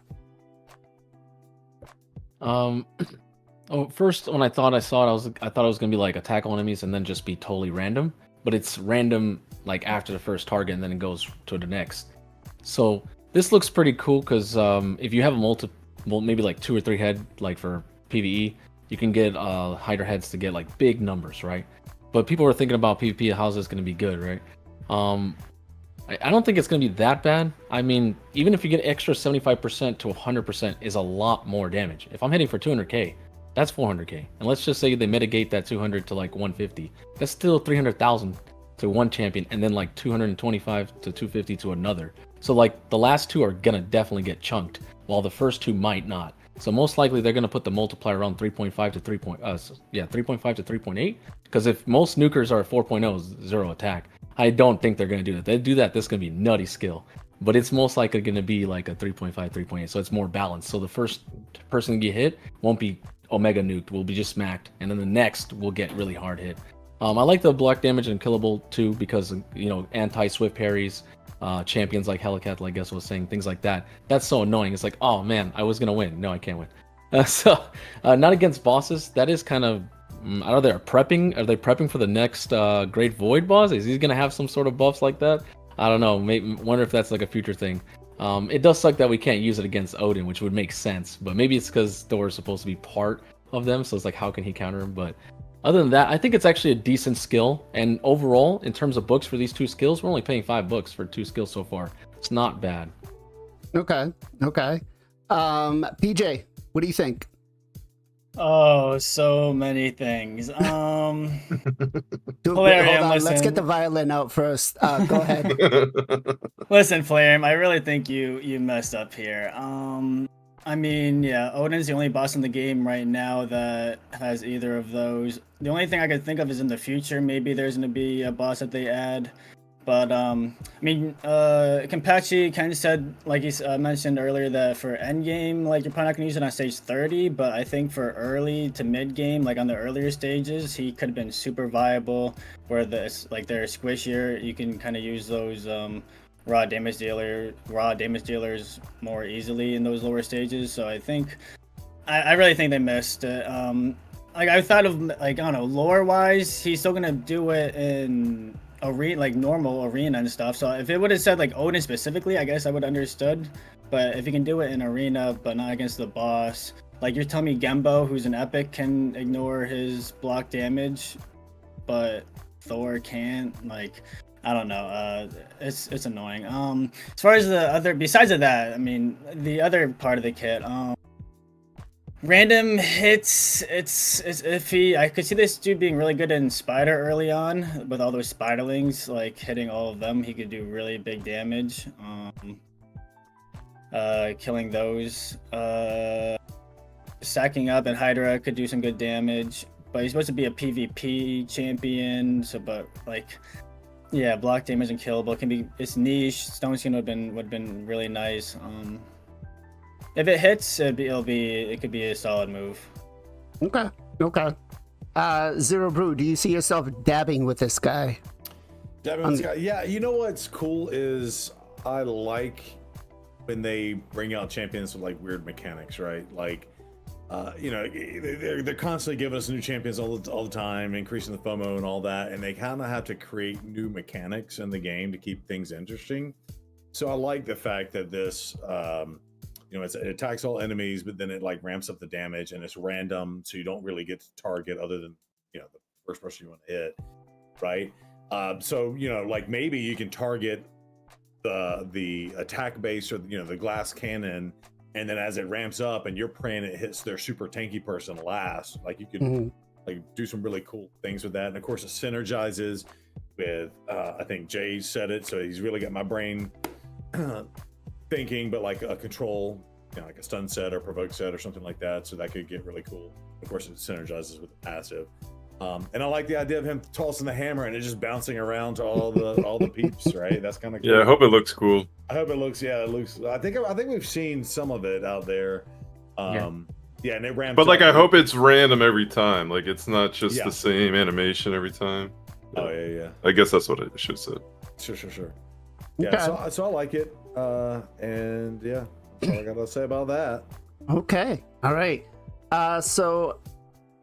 First, when I thought I saw it, I thought it was gonna be like attack all enemies and then just be totally random. But it's random like after the first target and then it goes to the next. So this looks pretty cool because if you have maybe like 2 or 3 head like for PvE, you can get hider heads to get like big numbers, right? But people are thinking about PvP, how's this gonna be good, right? I don't think it's going to be that bad. I mean, even if you get extra 75% to 100% is a lot more damage. If I'm hitting for 200k, that's 400k. And let's just say they mitigate that 200 to like 150. That's still 300,000 to one champion and then like 225 to 250 to another. So like the last two are going to definitely get chunked while the first two might not. So most likely they're going to put the multiplier around 3.5 to 3.5 to 3.8 because if most nukers are 4.0 0 attack, I don't think they're going to do that. They do that, this is going to be nutty skill. But it's most likely going to be like a 3.5, 3.8, so it's more balanced. So the first person to get hit won't be Omega nuked, will be just smacked. And then the next will get really hard hit. I like the block damage and killable too because, you know, anti-swift parries, champions like Helicath, like I guess was saying, things like that. That's so annoying. It's like, oh man, I was going to win. No, I can't win. Not against bosses. That is kind of... I don't know, are they prepping for the next Great Void boss? Is he gonna have some sort of buffs like that? I don't know. Wonder if that's like a future thing. It does suck that we can't use it against Odin, which would make sense. But maybe it's because Thor is supposed to be part of them, so it's like, how can he counter him? But other than that, I think it's actually a decent skill. And overall, in terms of books for these 2 skills, we're only paying $5 for 2 skills so far. It's not bad. Okay. PJ, what do you think? Oh, so many things. Hold Flarium, on, let's listen. get the violin out first. Go ahead. Listen, Flarium, I really think you messed up here. I mean, yeah, Odin's the only boss in the game right now that has either of those. The only thing I could think of is in the future, maybe there's going to be a boss that they add. But, I mean, Kenpachi kind of said, like he mentioned earlier, that for endgame, like, you're probably not going to use it on stage 30, but I think for early to mid-game, like, on the earlier stages, he could have been super viable, where they're squishier, you can kind of use those, raw damage dealers more easily in those lower stages, so I think, I really think they missed it. Like, I thought of, like, I don't know, lore-wise, he's still going to do it in... arena, like normal arena and stuff. So if it would have said like Odin specifically, I guess I would have understood. But if you can do it in arena but not against the boss, like you're telling me Gembo, who's an epic, can ignore his block damage, but Thor can't, like, I don't know. It's annoying. As far as the other, besides of that, I mean, the other part of the kit, random hits, it's iffy. I could see this dude being really good in Spider early on with all those Spiderlings, like hitting all of them. He could do really big damage. Killing those. Stacking up and Hydra could do some good damage. But he's supposed to be a PvP champion, so but like, yeah, block damage and killable can be. It's niche. Stone Skin would have been really nice. If it hits, it could be a solid move. Okay. Zero Brew, do you see yourself dabbing with this guy? Dabbing with this guy? Yeah, you know what's cool is I like when they bring out champions with like weird mechanics, right? Like you know, they're constantly giving us new champions all the time, increasing the FOMO and all that, and they kind of have to create new mechanics in the game to keep things interesting. So I like the fact that this, you know, it attacks all enemies, but then it like ramps up the damage and it's random, so you don't really get to target other than, you know, the first person you want to hit, right? So, you know, like maybe you can target the attack base or, you know, the glass cannon, and then as it ramps up and you're praying it hits their super tanky person last, like you can like do some really cool things with that. And of course it synergizes with I think Jay said it, so he's really got my brain thinking, but like a control, you know, like a stun set or provoke set or something like that, so that could get really cool. Of course it synergizes with the passive. And I like the idea of him tossing the hammer and it just bouncing around to all the peeps, right? That's kind of cool. Yeah, I hope it looks cool. I hope it looks. Yeah, it looks. I think we've seen some of it out there. Yeah, and it ramps. But like, up. I hope it's random every time. Like, it's not just Yeah. the same animation every time. Oh yeah. I guess that's what I should have said. Sure. Yeah, Okay. so I like it. And yeah, that's all I gotta say about that. Okay. All right. So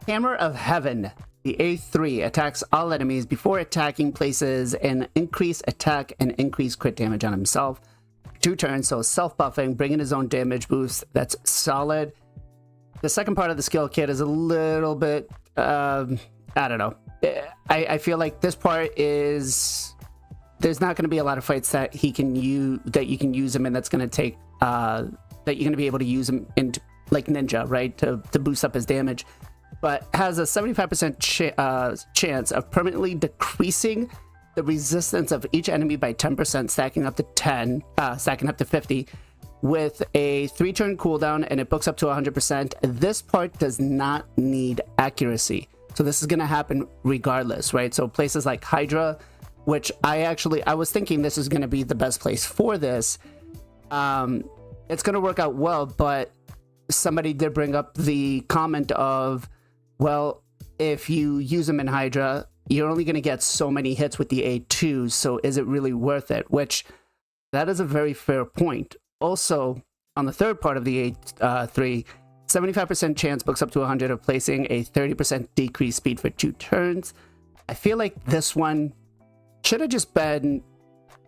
Hammer of Heaven, the A3 attacks all enemies before attacking, places an increased attack and increased crit damage on himself. 2 turns, so self-buffing, bringing his own damage boost. That's solid. The second part of the skill kit is a little bit, I don't know. I feel like this part is, there's not going to be a lot of fights that he can use, that you can use him in, that's going to take, that you're going to be able to use him in like Ninja, right? To boost up his damage. But has a 75% chance of permanently decreasing the resistance of each enemy by 10%, stacking up to 50, with a 3-turn cooldown, and it books up to 100%. This part does not need accuracy, so this is going to happen regardless, right? So places like Hydra, which I was thinking this is going to be the best place for this, it's going to work out well, but somebody did bring up the comment of, well, if you use them in Hydra, you're only going to get so many hits with the A2, so is it really worth it? Which, that is a very fair point. Also, on the third part of the A3, 75% chance books up to 100 of placing a 30% decreased speed for 2 turns. I feel like this one should have just been,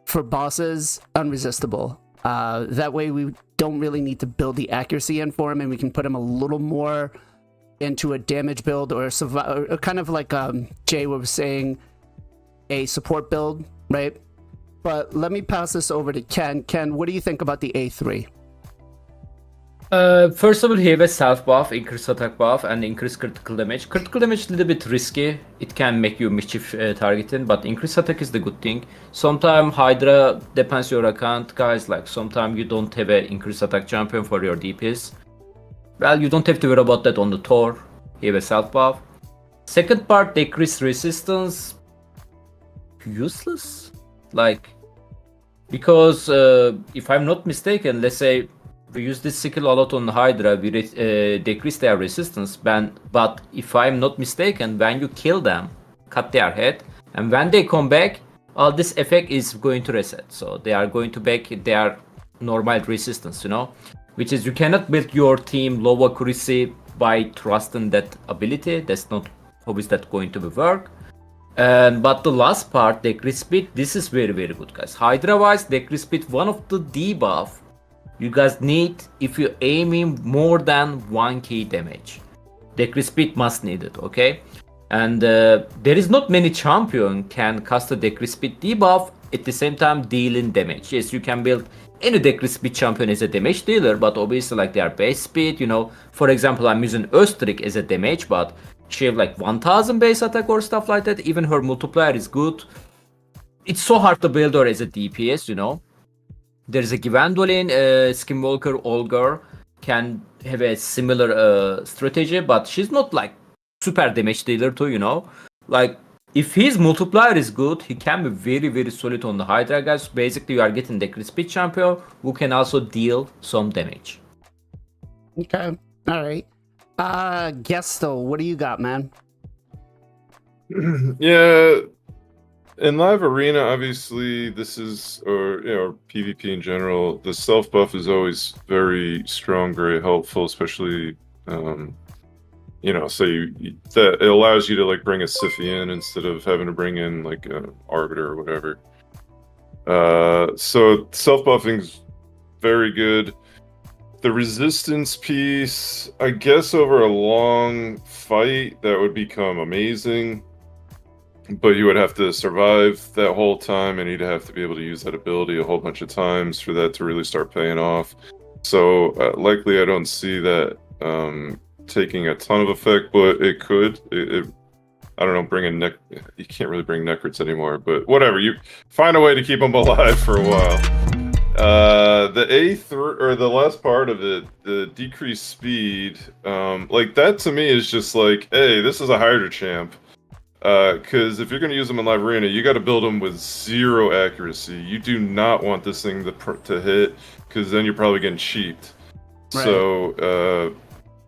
for bosses, unresistible. That way we don't really need to build the accuracy in for him, and we can put him a little more into a damage build, or kind of like Jay was saying, a support build, right? But let me pass this over to Ken. Ken, what do you think about the A3? First of all, he have a self buff, increased attack buff, and increased critical damage. Critical damage is a little bit risky. It can make you mischief targeting, but increased attack is the good thing. Sometimes Hydra depends your account, guys. Like sometimes you don't have an increased attack champion for your DPS. Well, you don't have to worry about that on the THOR. He have a self buff. Second part, decreased resistance. Useless, like, because if I'm not mistaken, let's say we use this skill a lot on Hydra, we decrease their resistance, but if I'm not mistaken, when you kill them, cut their head, and when they come back, all this effect is going to reset, so they are going to back their normal resistance, you know, which is, you cannot build your team low accuracy by trusting that ability. That's not how is that going to work. But the last part, decrease speed, this is very good, guys. Hydra wise, decrease speed, one of the debuff you guys need if you're aiming more than 1k damage. Decrease speed must need it, okay? And there is not many champion can cast a decrease speed debuff at the same time dealing damage. Yes, you can build any decrease speed champion as a damage dealer, but obviously like their base speed, you know, for example, I'm using Österreich as a damage, but she have like 1000 base attack or stuff like that. Even her multiplier is good. It's so hard to build her as a DPS, you know. There's a Gwendolyn, Skinwalker, Olga can have a similar strategy, but she's not like super damage dealer too, you know. Like, if his multiplier is good, he can be very solid on the Hydra, guys. Basically, you are getting the decrease speed champion who can also deal some damage. Okay, all right. Gestal, what do you got, man? Yeah, in live arena, obviously, this is, or you know, PvP in general, the self buff is always very strong, very helpful, especially So that it allows you to like bring a Siphi in instead of having to bring in like an Arbiter or whatever. So self-buffing's very good. The resistance piece, I guess over a long fight, that would become amazing. But you would have to survive that whole time, and you'd have to be able to use that ability a whole bunch of times for that to really start paying off. So likely I don't see that taking a ton of effect, but it could. I don't know, you can't really bring Necrots anymore, but whatever. You find a way to keep them alive for a while. The A3 or the last part of it, the decreased speed, like that to me is just like, hey, this is a Hydra champ. Because if you're going to use them in Live Arena, you got to build them with 0 accuracy. You do not want this thing to hit, because then you're probably getting cheaped. Right. So,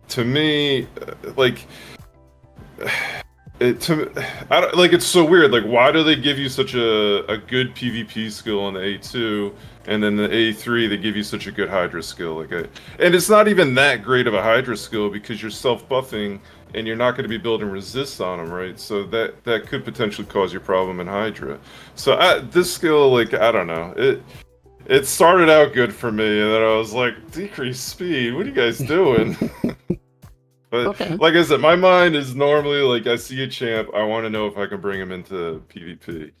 to me, like, it's so weird. Like, why do they give you such a good PvP skill on the A2, and then the A3 they give you such a good Hydra skill? And it's not even that great of a Hydra skill because you're self-buffing and you're not going to be building resist on them, right? So that could potentially cause you a problem in Hydra. So this skill, like, I don't know, it started out good for me, and then I was like, decreased speed, what are you guys doing? But okay. Like I said, my mind is normally like, I see a champ, I want to know if I can bring him into PvP.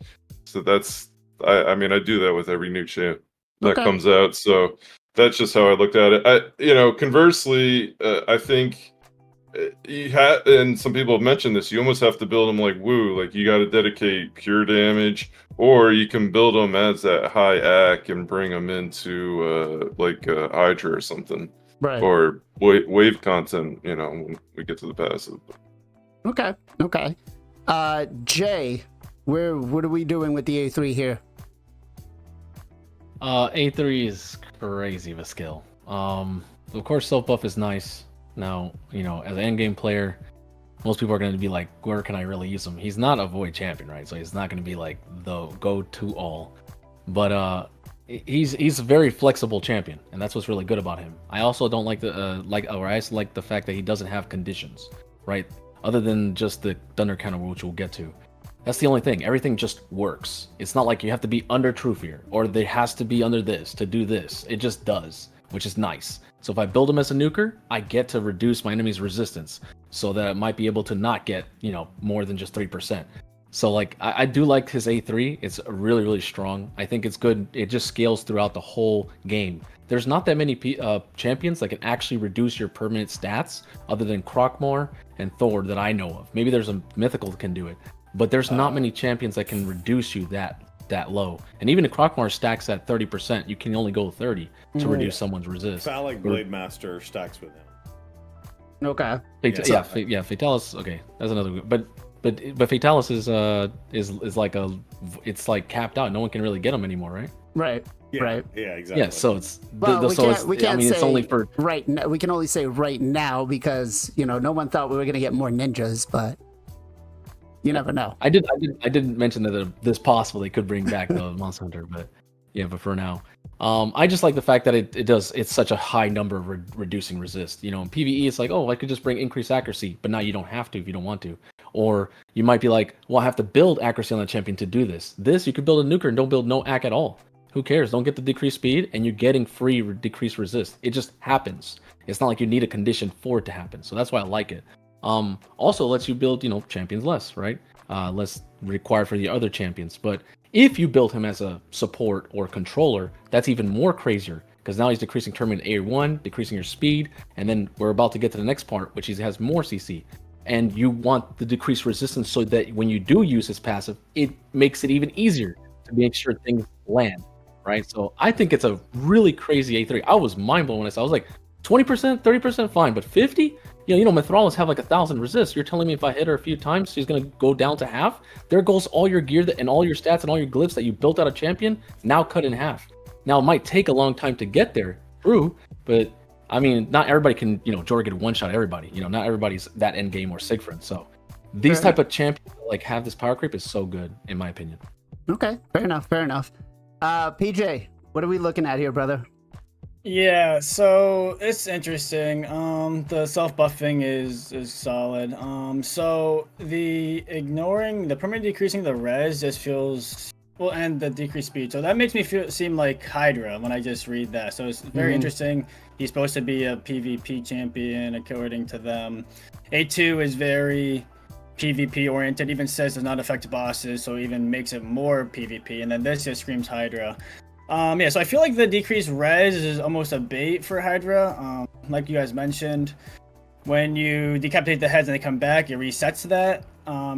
So that's, I mean, I do that with every new champ that comes out. So that's just how I looked at it. Conversely, I think you had, and some people have mentioned this, you almost have to build them like Wu. Like, you got to dedicate pure damage, or you can build them as that high AC and bring them into Hydra or something. Right. Or wave content, when we get to the passive. Okay. Jay, what are we doing with the A3 here? A3 is crazy of a skill. Of course, self buff is nice. Now, as an endgame player, most people are going to be like, where can I really use him? He's not a void champion, right? So he's not going to be like the go-to all. But he's a very flexible champion, and that's what's really good about him. I also don't like the fact that he doesn't have conditions, right? Other than just the thunder counter, which we'll get to. That's the only thing. Everything just works. It's not like you have to be under True Fear, or there has to be under this to do this. It just does, which is nice. So if I build him as a nuker, I get to reduce my enemy's resistance, so that it might be able to not get, more than just 3%. So like, I do like his A3. It's really, really strong. I think it's good. It just scales throughout the whole game. There's not that many champions that can actually reduce your permanent stats other than Crockmore and Thor that I know of. Maybe there's a mythical that can do it, but there's not many champions that can reduce you that low. And even if Crockmore stacks at 30%, you can only go 30 to reduce someone's resist. Phallic Blade Master stacks with him. Okay. Fatalis. Okay, that's another good. But Fatalis is like it's like capped out. No one can really get him anymore, right? Right. Yeah, right. Yeah, exactly. Yeah, so it's we can't say it's only for right now. We can only say right now because no one thought we were gonna get more ninjas, but you never know. I didn't mention that this possible they could bring back the Monster Hunter, but yeah, but for now. I just like the fact that it's such a high number of reducing resist. In PvE it's like, oh, I could just bring increased accuracy, but now you don't have to if you don't want to. Or you might be like, well, I have to build accuracy on the champion to do this. You could build a nuker and don't build no AC at all. Who cares? Don't get the decreased speed, and you're getting free decreased resist. It just happens. It's not like you need a condition for it to happen. So that's why I like it. Also lets you build, champions less, right? Less required for the other champions. But if you build him as a support or controller, that's even more crazier, because now he's decreasing tournament A1, decreasing your speed, and then we're about to get to the next part, which has more CC. And you want the decreased resistance so that when you do use his passive, it makes it even easier to make sure things land, right? So I think it's a really crazy A3. I was mind blown when I saw. I was like, 20%, 30%, fine, but 50? Mithralis have like 1,000 resist. You're telling me if I hit her a few times, she's gonna go down to half? There goes all your gear and all your stats and all your glyphs that you built out of champion, now cut in half. Now it might take a long time to get there, true, but I mean, not everybody can, Jorgen one-shot everybody. Not everybody's that end game or Siegfried. So these type of champions like have this power creep is so good, in my opinion. Okay, fair enough. PJ, what are we looking at here, brother? Yeah, so it's interesting. The self-buffing is solid. So the permanent decreasing the res just feels well, and the decreased speed. So that makes me seem like Hydra when I just read that. So it's very interesting. He's supposed to be a PvP champion according to them. A2 is very PvP oriented. Even says does not affect bosses, so even makes it more PvP. And then this just screams Hydra. Yeah, so I feel like the decreased res is almost a bait for Hydra. Like you guys mentioned, when you decapitate the heads and they come back, it resets that.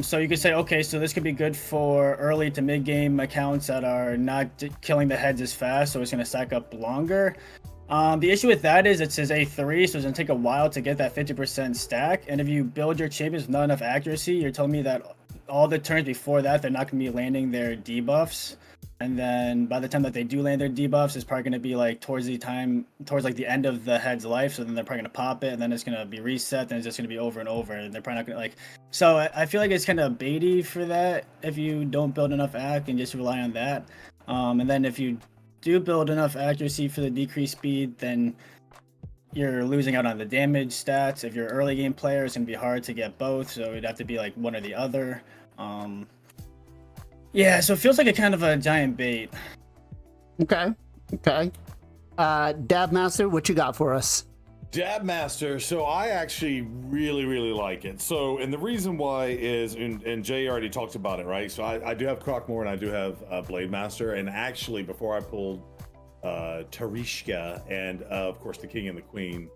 So you could say, okay, so this could be good for early to mid game accounts that are not killing the heads as fast, so it's going to stack up longer. The issue with that is it says A3, so it's going to take a while to get that 50% stack. And if you build your champions with not enough accuracy, you're telling me that all the turns before that, they're not going to be landing their debuffs. And then by the time that they do land their debuffs, it's probably going to be like towards like the end of the head's life. So then they're probably going to pop it, and then it's going to be reset, and it's just going to be over and over. And they're probably not going to like. So I feel like it's kind of baity for that if you don't build enough ac and just rely on that. And then if you do build enough accuracy for the decreased speed, then you're losing out on the damage stats. If you're an early game player, it's going to be hard to get both. So it'd have to be like one or the other. Yeah, so it feels like a kind of a giant bait. Okay. Dab Master, what you got for us? Dab Master, so I actually really like it. So, and the reason why is, and Jay already talked about it, right? So I do have Crockmore and I do have Blade Master, and actually before I pulled Tarishka and of course the King and the Queen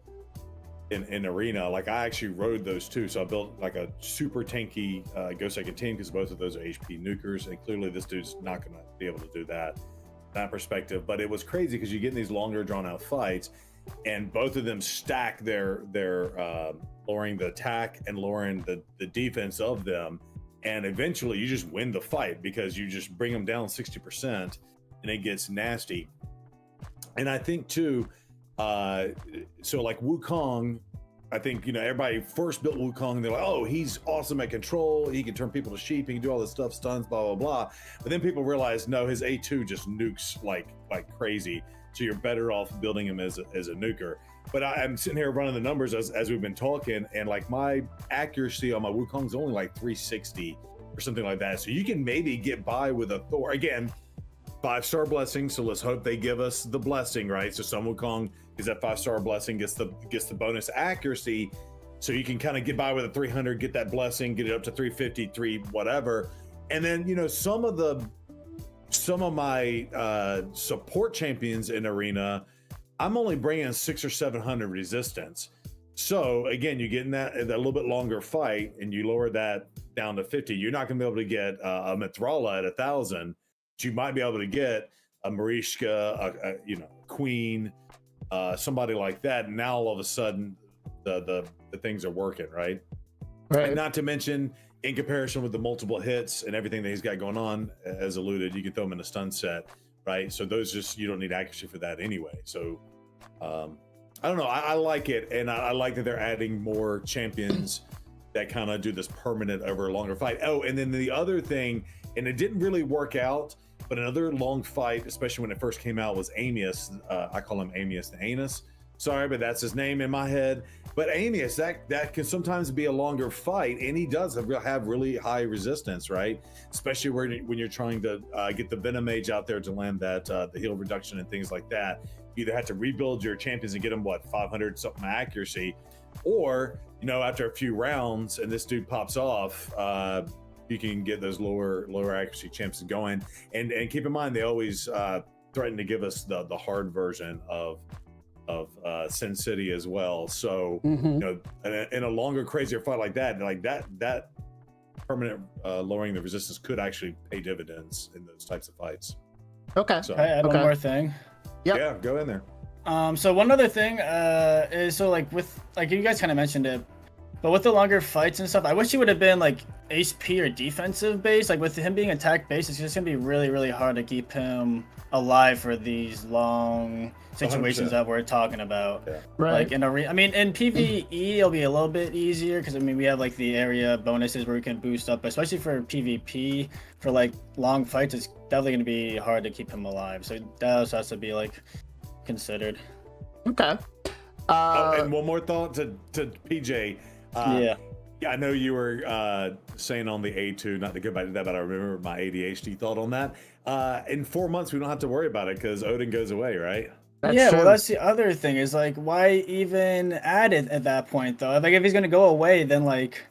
in Arena, like I actually rode those two. So I built like a super tanky Ghost Second Team because both of those are HP nukers, and clearly this dude's not going to be able to do that perspective. But it was crazy because you get in these longer drawn out fights, and both of them stack their lowering the attack and lowering the defense of them, and eventually you just win the fight because you just bring them down 60% and it gets nasty. And I think too, so like Wukong, I think, you know, everybody first built Wukong, they're like, oh, he's awesome at control, he can turn people to sheep, he can do all this stuff, stuns, blah blah blah. But then people realize, no, his A2 just nukes like crazy, so you're better off building him as a nuker. But I'm sitting here running the numbers as we've been talking, and like my accuracy on my Wukong's only like 360 or something like that, so you can maybe get by with a Thor. Again, 5-star blessing, so let's hope they give us the blessing, right? So some Wukong is that 5-star blessing, gets the bonus accuracy, so you can kind of get by with a 300, get that blessing, get it up to 350, 3 whatever. And then, you know, some of my support champions in Arena, I'm only bringing 600 or 700 resistance. So again, you get in that little bit longer fight and you lower that down to 50. You're not going to be able to get a Mithrala at 1,000. You might be able to get a Marishka, you know, Queen, somebody like that. And now all of a sudden, the things are working, right? And not to mention, in comparison with the multiple hits and everything that he's got going on, as alluded, you can throw him in a stun set, right? So those just, you don't need accuracy for that anyway. So I don't know. I like it, and I like that they're adding more champions that kind of do this permanent over a longer fight. Oh, and then the other thing, and it didn't really work out, but another long fight, especially when it first came out, was Amius. I call him Amius the Anus. Sorry, but that's his name in my head. But Amius, that can sometimes be a longer fight, and he does have really high resistance, right? Especially when you're trying to get the Venom Mage out there to land that the heal reduction and things like that. You either have to rebuild your champions and get them 500 something accuracy, or, you know, after a few rounds and this dude pops off, you can get those lower accuracy champs going. And keep in mind, they always threaten to give us the hard version of Sin City as well. So you know, in a longer, crazier fight like that permanent lowering the resistance could actually pay dividends in those types of fights. Okay. So, I add one more thing. Yep. Yeah, go in there. So one other thing is, so like with, like you guys kind of mentioned it, but with the longer fights and stuff, I wish he would have been like HP or defensive based. Like with him being attack based, it's just gonna be really hard to keep him alive for these long situations 100%. that we're talking about. Yeah. Right. Like in a, I mean, in PvE it'll be a little bit easier because I mean we have like the area bonuses where we can boost up, but especially for PvP for like long fights, it's definitely gonna be hard to keep him alive. So that also has to be like considered. Okay. And one more thought to PJ. Yeah. I know you were saying on the A2, not to go back to that, but I remember my ADHD thought on that. In 4 months, we don't have to worry about it because Odin goes away, right? Yeah, true. well, that's the other thing is like, why even add it at that point though? Like, if he's gonna go away, then like,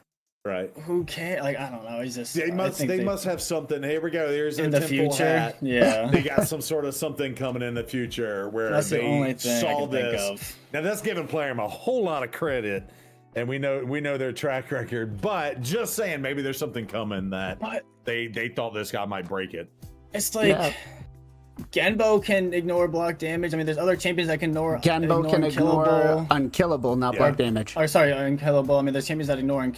Right. who cares? Like, I don't know. He's just. They must have something. Here we go. Here's in their the temple future. hat. Yeah. They got some sort of something coming in the future where That's the they only thing I saw can think this. of. Now that's giving Playerm a whole lot of credit, and we know their track record. But just saying, maybe there's something coming that But they thought this guy might break it. it's like. Yeah. Genbo can ignore block damage. I mean, there's other champions that can ignore. Genbo can ignore unkillable, not block damage. Or sorry, unkillable. I mean, there's champions that ignore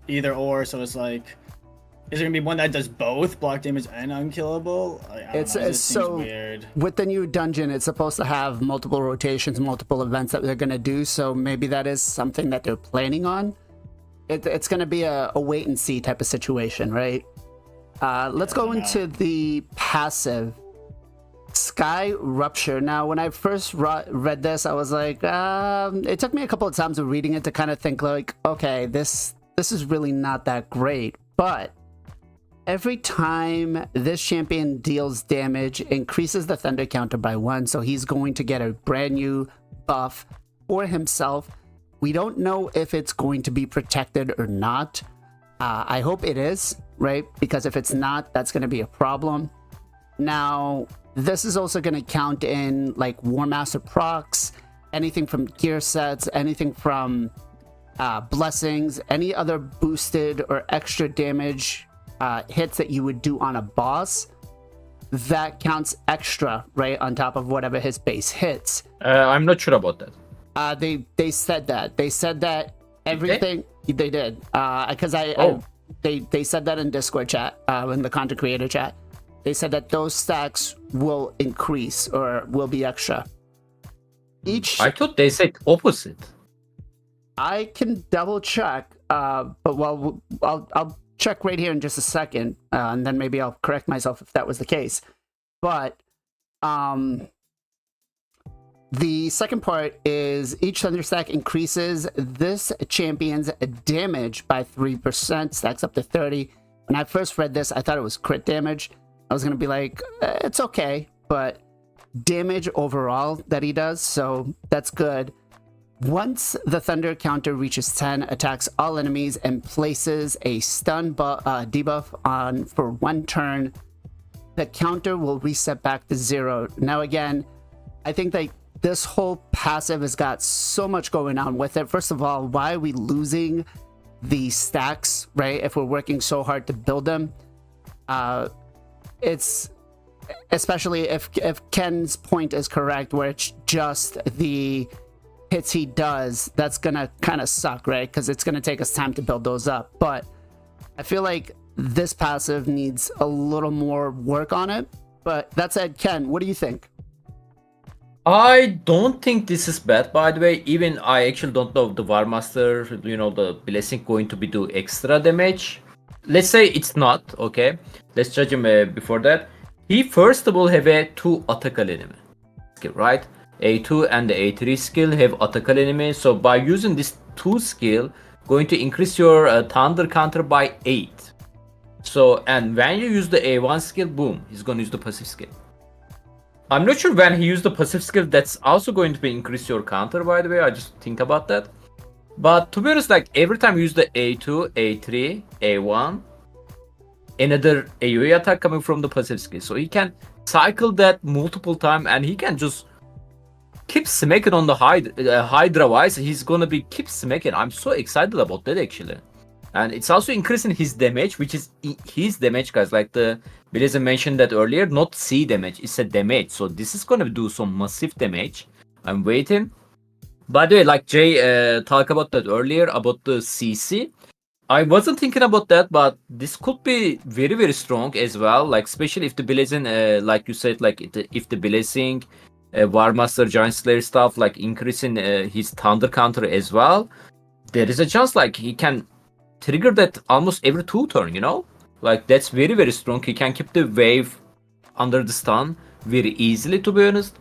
either or. So it's like, is there gonna be one that does both block damage and unkillable? I don't know, it just seems weird. With the new dungeon, it's supposed to have multiple rotations, multiple events that they're gonna do. So maybe that is something that they're planning on. It's gonna be a wait and see type of situation, right? Let's go into the passive. Sky Rupture. Now, when I first read this, I was like, it took me a couple of times of reading it to kind of think like, okay, this is really not that great. But every time this champion deals damage, increases the thunder counter by 1, so he's going to get a brand new buff for himself. We don't know if it's going to be protected or not. I hope it is, right? Because if it's not, that's going to be a problem. Now, this is also going to count in like War Master procs, anything from gear sets, anything from blessings, any other boosted or extra damage hits that you would do on a boss. That counts extra, right, on top of whatever his base hits. I'm not sure about that. They said that. They said that everything they did. Because they said that in Discord chat, in the content creator chat. They said that those stacks will increase or will be extra. I thought they said opposite. I can double check, but I'll check right here in just a second, and then maybe I'll correct myself if that was the case. But the second part is each thunder stack increases this champion's damage by 3%, stacks up to 30. When I first read this, I thought it was crit damage. I was going to be like, it's okay, but damage overall that he does, so that's good. Once the thunder counter reaches 10, attacks all enemies and places a stun debuff on for 1 turn, the counter will reset back to 0. Now again, I think that this whole passive has got so much going on with it. First of all, why are we losing the stacks, right, if we're working so hard to build them? It's especially if Ken's point is correct, where it's just the hits he does, that's gonna kind of suck, right? Because it's gonna take us time to build those up. But I feel like this passive needs a little more work on it. But that said, Ken, what do you think? I don't think this is bad, by the way. Even I actually don't know if the War Master, the blessing going to be do extra damage. Let's say it's not, okay? Let's judge him before that. He first of all have a 2 attack enemy skill, right? A2 and the A3 skill have attack enemy. So by using this 2 skill, going to increase your thunder counter by 8. So, and when you use the A1 skill, boom, he's going to use the passive skill. I'm not sure when he used the passive skill, that's also going to be increase your counter, by the way. I just think about that. But to be honest, like every time you use the A2, A3, A1, another AoE attack coming from the passive skill. So he can cycle that multiple times and he can just keep smacking on the Hydra wise. He's gonna be keep smacking. I'm so excited about that actually. And it's also increasing his damage, which is his damage, guys. Like the BLAZIN mentioned that earlier, not C damage, it's a damage. So this is gonna do some massive damage. I'm waiting. By the way, like Jay talked about that earlier about the CC. I wasn't thinking about that, but this could be very, very strong as well. Like especially if the BLAZIN, like you said, like if the BLAZIN, War Master, Giant Slayer stuff, like increasing his thunder counter as well, there is a chance like he can trigger that almost every 2 turn, Like that's very, very strong. He can keep the wave under the stun very easily, to be honest.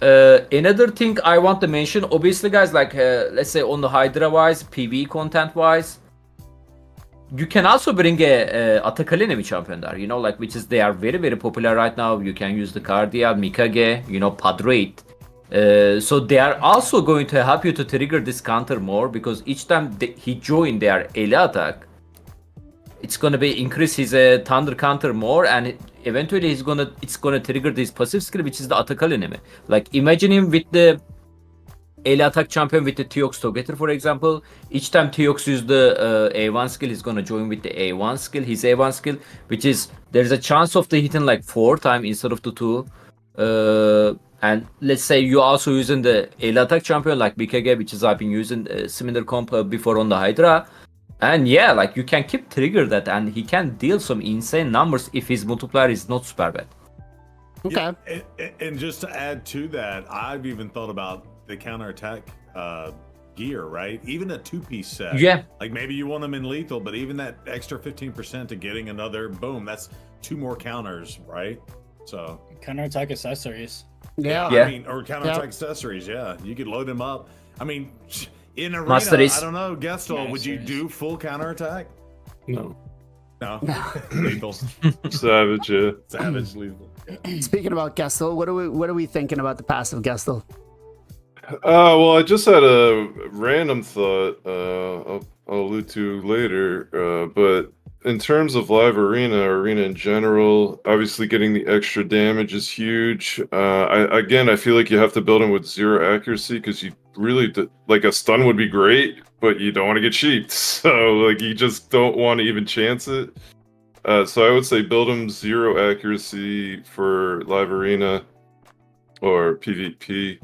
Another thing I want to mention, obviously, guys, like let's say on the Hydra wise, PvE content wise, you can also bring a Atakal enemy champion there, you know, like which is they are very very popular right now. You can use the Cardia, Mikage, you know, Padrate. So they are also going to help you to trigger this counter more because each time he join their melee attack, it's gonna be increase his thunder counter more, and eventually it's gonna trigger this passive skill, which is the Atakal enemy. Like imagine him with the melee attack champion with the Theox together, for example. Each time Theox use the A1 skill, he's gonna join with the A1 skill, his A1 skill, which is there's a chance of the hitting like 4 times instead of the 2. And let's say you also using the melee attack champion like BKG, which is I've been using similar comp before on the Hydra. And yeah, like you can keep trigger that, and he can deal some insane numbers if his multiplier is not super bad. Okay. Yeah, and just to add to that, I've even thought about the counterattack gear, right? Even a 2-piece set. Yeah. Like maybe you want them in lethal, but even that extra 15% to getting another boom, that's 2 more counters, right? So Counterattack accessories. Yeah. Yeah. I mean, or counterattack accessories. Yeah, you could load them up. I mean, in arena, Masteries. I don't know, Gestal, would you Masteries. do full counterattack? No. No, lethal, Savage, yeah. savage, lethal. Yeah. Speaking about Gestal, what are we thinking about the passive Gestal? Well, I just had a random thought I'll allude to later, but in terms of live arena in general, obviously getting the extra damage is huge. I feel like you have to build him with 0 accuracy because you really like a stun would be great, but you don't want to get cheaped. So like you just don't want to even chance it. So I would say build him 0 accuracy for live arena or PvP.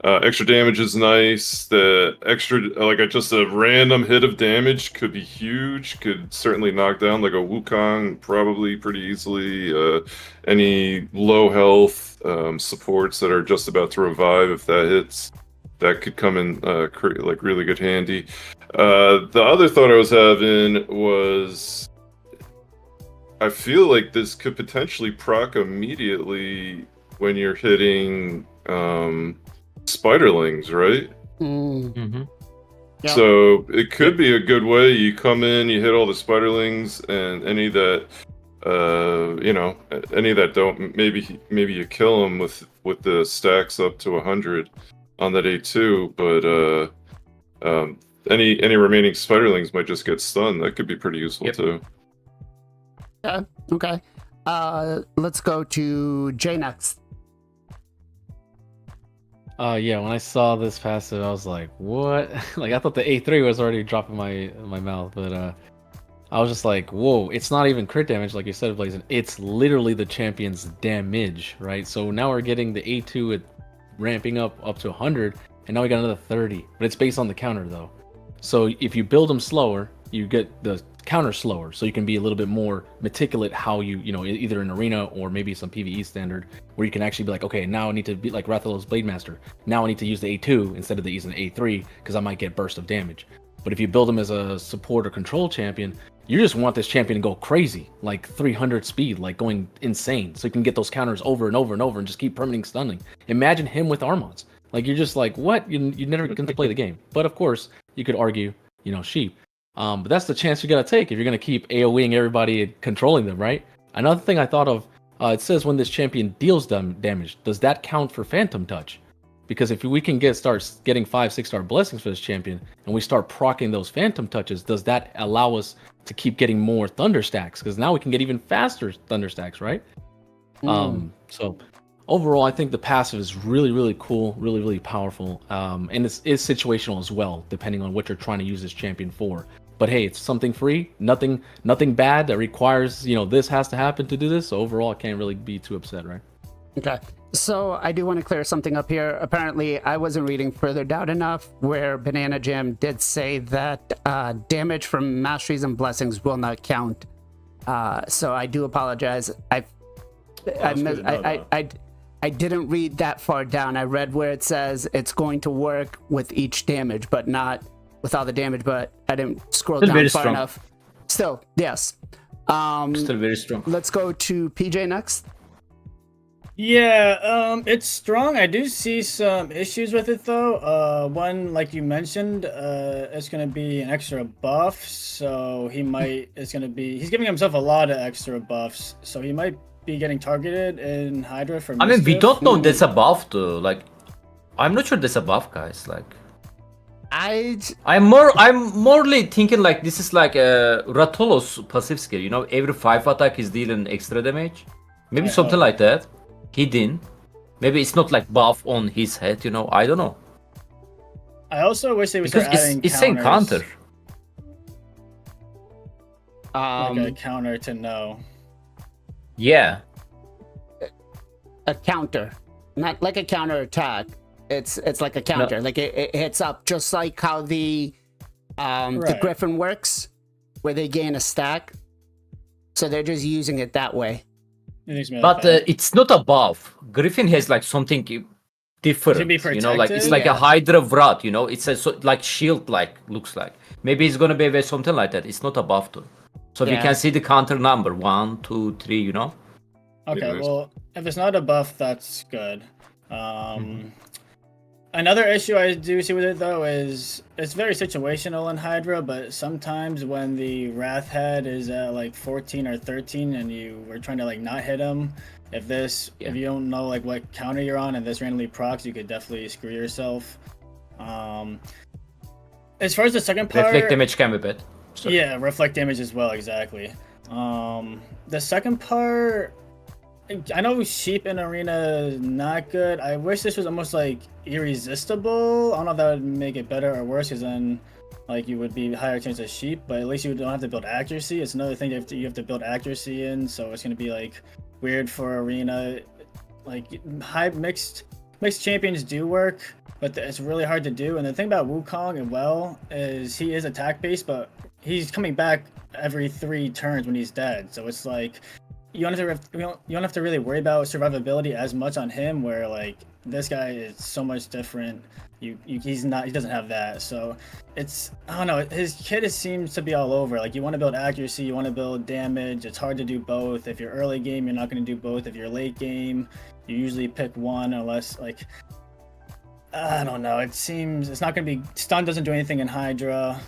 Extra damage is nice. The extra, like just a random hit of damage could be huge. Could certainly knock down like a Wukong probably pretty easily. Any low health supports that are just about to revive, if that hits, that could come in like really good handy. The other thought I was having was, I feel like this could potentially proc immediately when you're hitting spiderlings, right? Mm-hmm. Yeah. So it could be a good way. You come in, you hit all the spiderlings, and any that any that don't, maybe you kill them with the stacks up to 100 on that A2. But any remaining spiderlings might just get stunned. That could be pretty useful too. Yeah. Okay. Let's go to Jay next. Yeah, when I saw this passive, I was like, what? Like, I thought the A3 was already dropping my mouth, but I was just like, whoa, it's not even crit damage, like you said, BLAZIN. It's literally the champion's damage, right? So now we're getting the A2 ramping up to 100, and now we got another 30. But it's based on the counter, though. So if you build them slower, you get the counter slower, so you can be a little bit more meticulous how you know, either in arena or maybe some PvE standard, where you can actually be like, okay, now I need to be like Rathalos Blade Master. Now I need to use the A2 instead of using the A3 because I might get burst of damage. But if you build him as a support or control champion, you just want this champion to go crazy, like 300 speed, like going insane, so you can get those counters over and over and over and just keep permanent stunning. Imagine him with Armons. Like, you're just like, what? You never get to play the game. But of course, you could argue, you know, sheep. But that's the chance you gotta take if you're gonna keep AoEing everybody and controlling them, right? Another thing I thought of, it says when this champion deals them damage, does that count for Phantom Touch? Because if we can start getting 5-6 star blessings for this champion, and we start proccing those Phantom Touches, does that allow us to keep getting more Thunder Stacks? Because now we can get even faster Thunder Stacks, right? So overall, I think the passive is really, really cool, really, really powerful, and it's situational as well, depending on what you're trying to use this champion for. But hey, it's something free, nothing bad that requires, you know, this has to happen to do this. So overall, I can't really be too upset, right? Okay. So I do want to clear something up here. Apparently, I wasn't reading further down enough, where Banana Jam did say that damage from masteries and blessings will not count. So I do apologize. I didn't read that far down. I read where it says it's going to work with each damage, but not with all the damage. But I didn't scroll Still down very far strong. enough. Still, yes. Still very strong. Let's go to PJ next. Yeah, it's strong. I do see some issues with it though. One, like you mentioned, it's gonna be an extra buff, so he's giving himself a lot of extra buffs, so he might be getting targeted in Hydra for I mean, we mischief. don't know that's a buff though. Like, I'm not sure that's a buff, guys. Like, I'm morely thinking like this is like a Ratolo's passive skill. You know, every 5 attack is dealing extra damage. Maybe something like that. Hidden. Maybe it's not like buff on his head. You know, I don't know. I also wish they would Because start adding it's saying counter. like a counter to no. Yeah. A counter, not like a counter attack. It's like a counter. No. Like it hits up just like how the Griffin works, where they gain a stack. So they're just using it that way. But it's not a buff. Griffin has like something different. To be You know, like it's protected? like a Hydra Vrat. You know, it's a like shield. Like looks like maybe it's gonna be something like that. It's not a buff too. So we Yeah. can see the counter number 1, 2, 3. You know. Okay, Nice. well, if it's not a buff, that's good. Another issue I do see with it though is it's very situational in Hydra, but sometimes when the Wrath head is at like 14 or 13 and you were trying to like not hit him, if you don't know like what counter you're on and this randomly procs, you could definitely screw yourself. As far as the second part, Reflect damage can be bad. Sorry. yeah, reflect damage as well, exactly. The second part, I know sheep in arena is not good. I wish this was almost like irresistible. I don't know if that would make it better or worse, because then like you would be higher chance of sheep, but at least you don't have to build accuracy. It's another thing you have to build accuracy in, so it's gonna be like weird for arena. Like high mixed champions do work, but it's really hard to do. And the thing about Wukong and well is he is attack based, but he's coming back every 3 turns when he's dead. So it's like you don't have to really worry about survivability as much on him, where like this guy is so much different. He doesn't have that. So it's, I don't know, his kit seems to be all over. Like you want to build accuracy, you want to build damage. It's hard to do both. If you're early game, you're not going to do both. If you're late game, you usually pick one, unless like, I don't know. It seems it's not going to be, stun doesn't do anything in Hydra.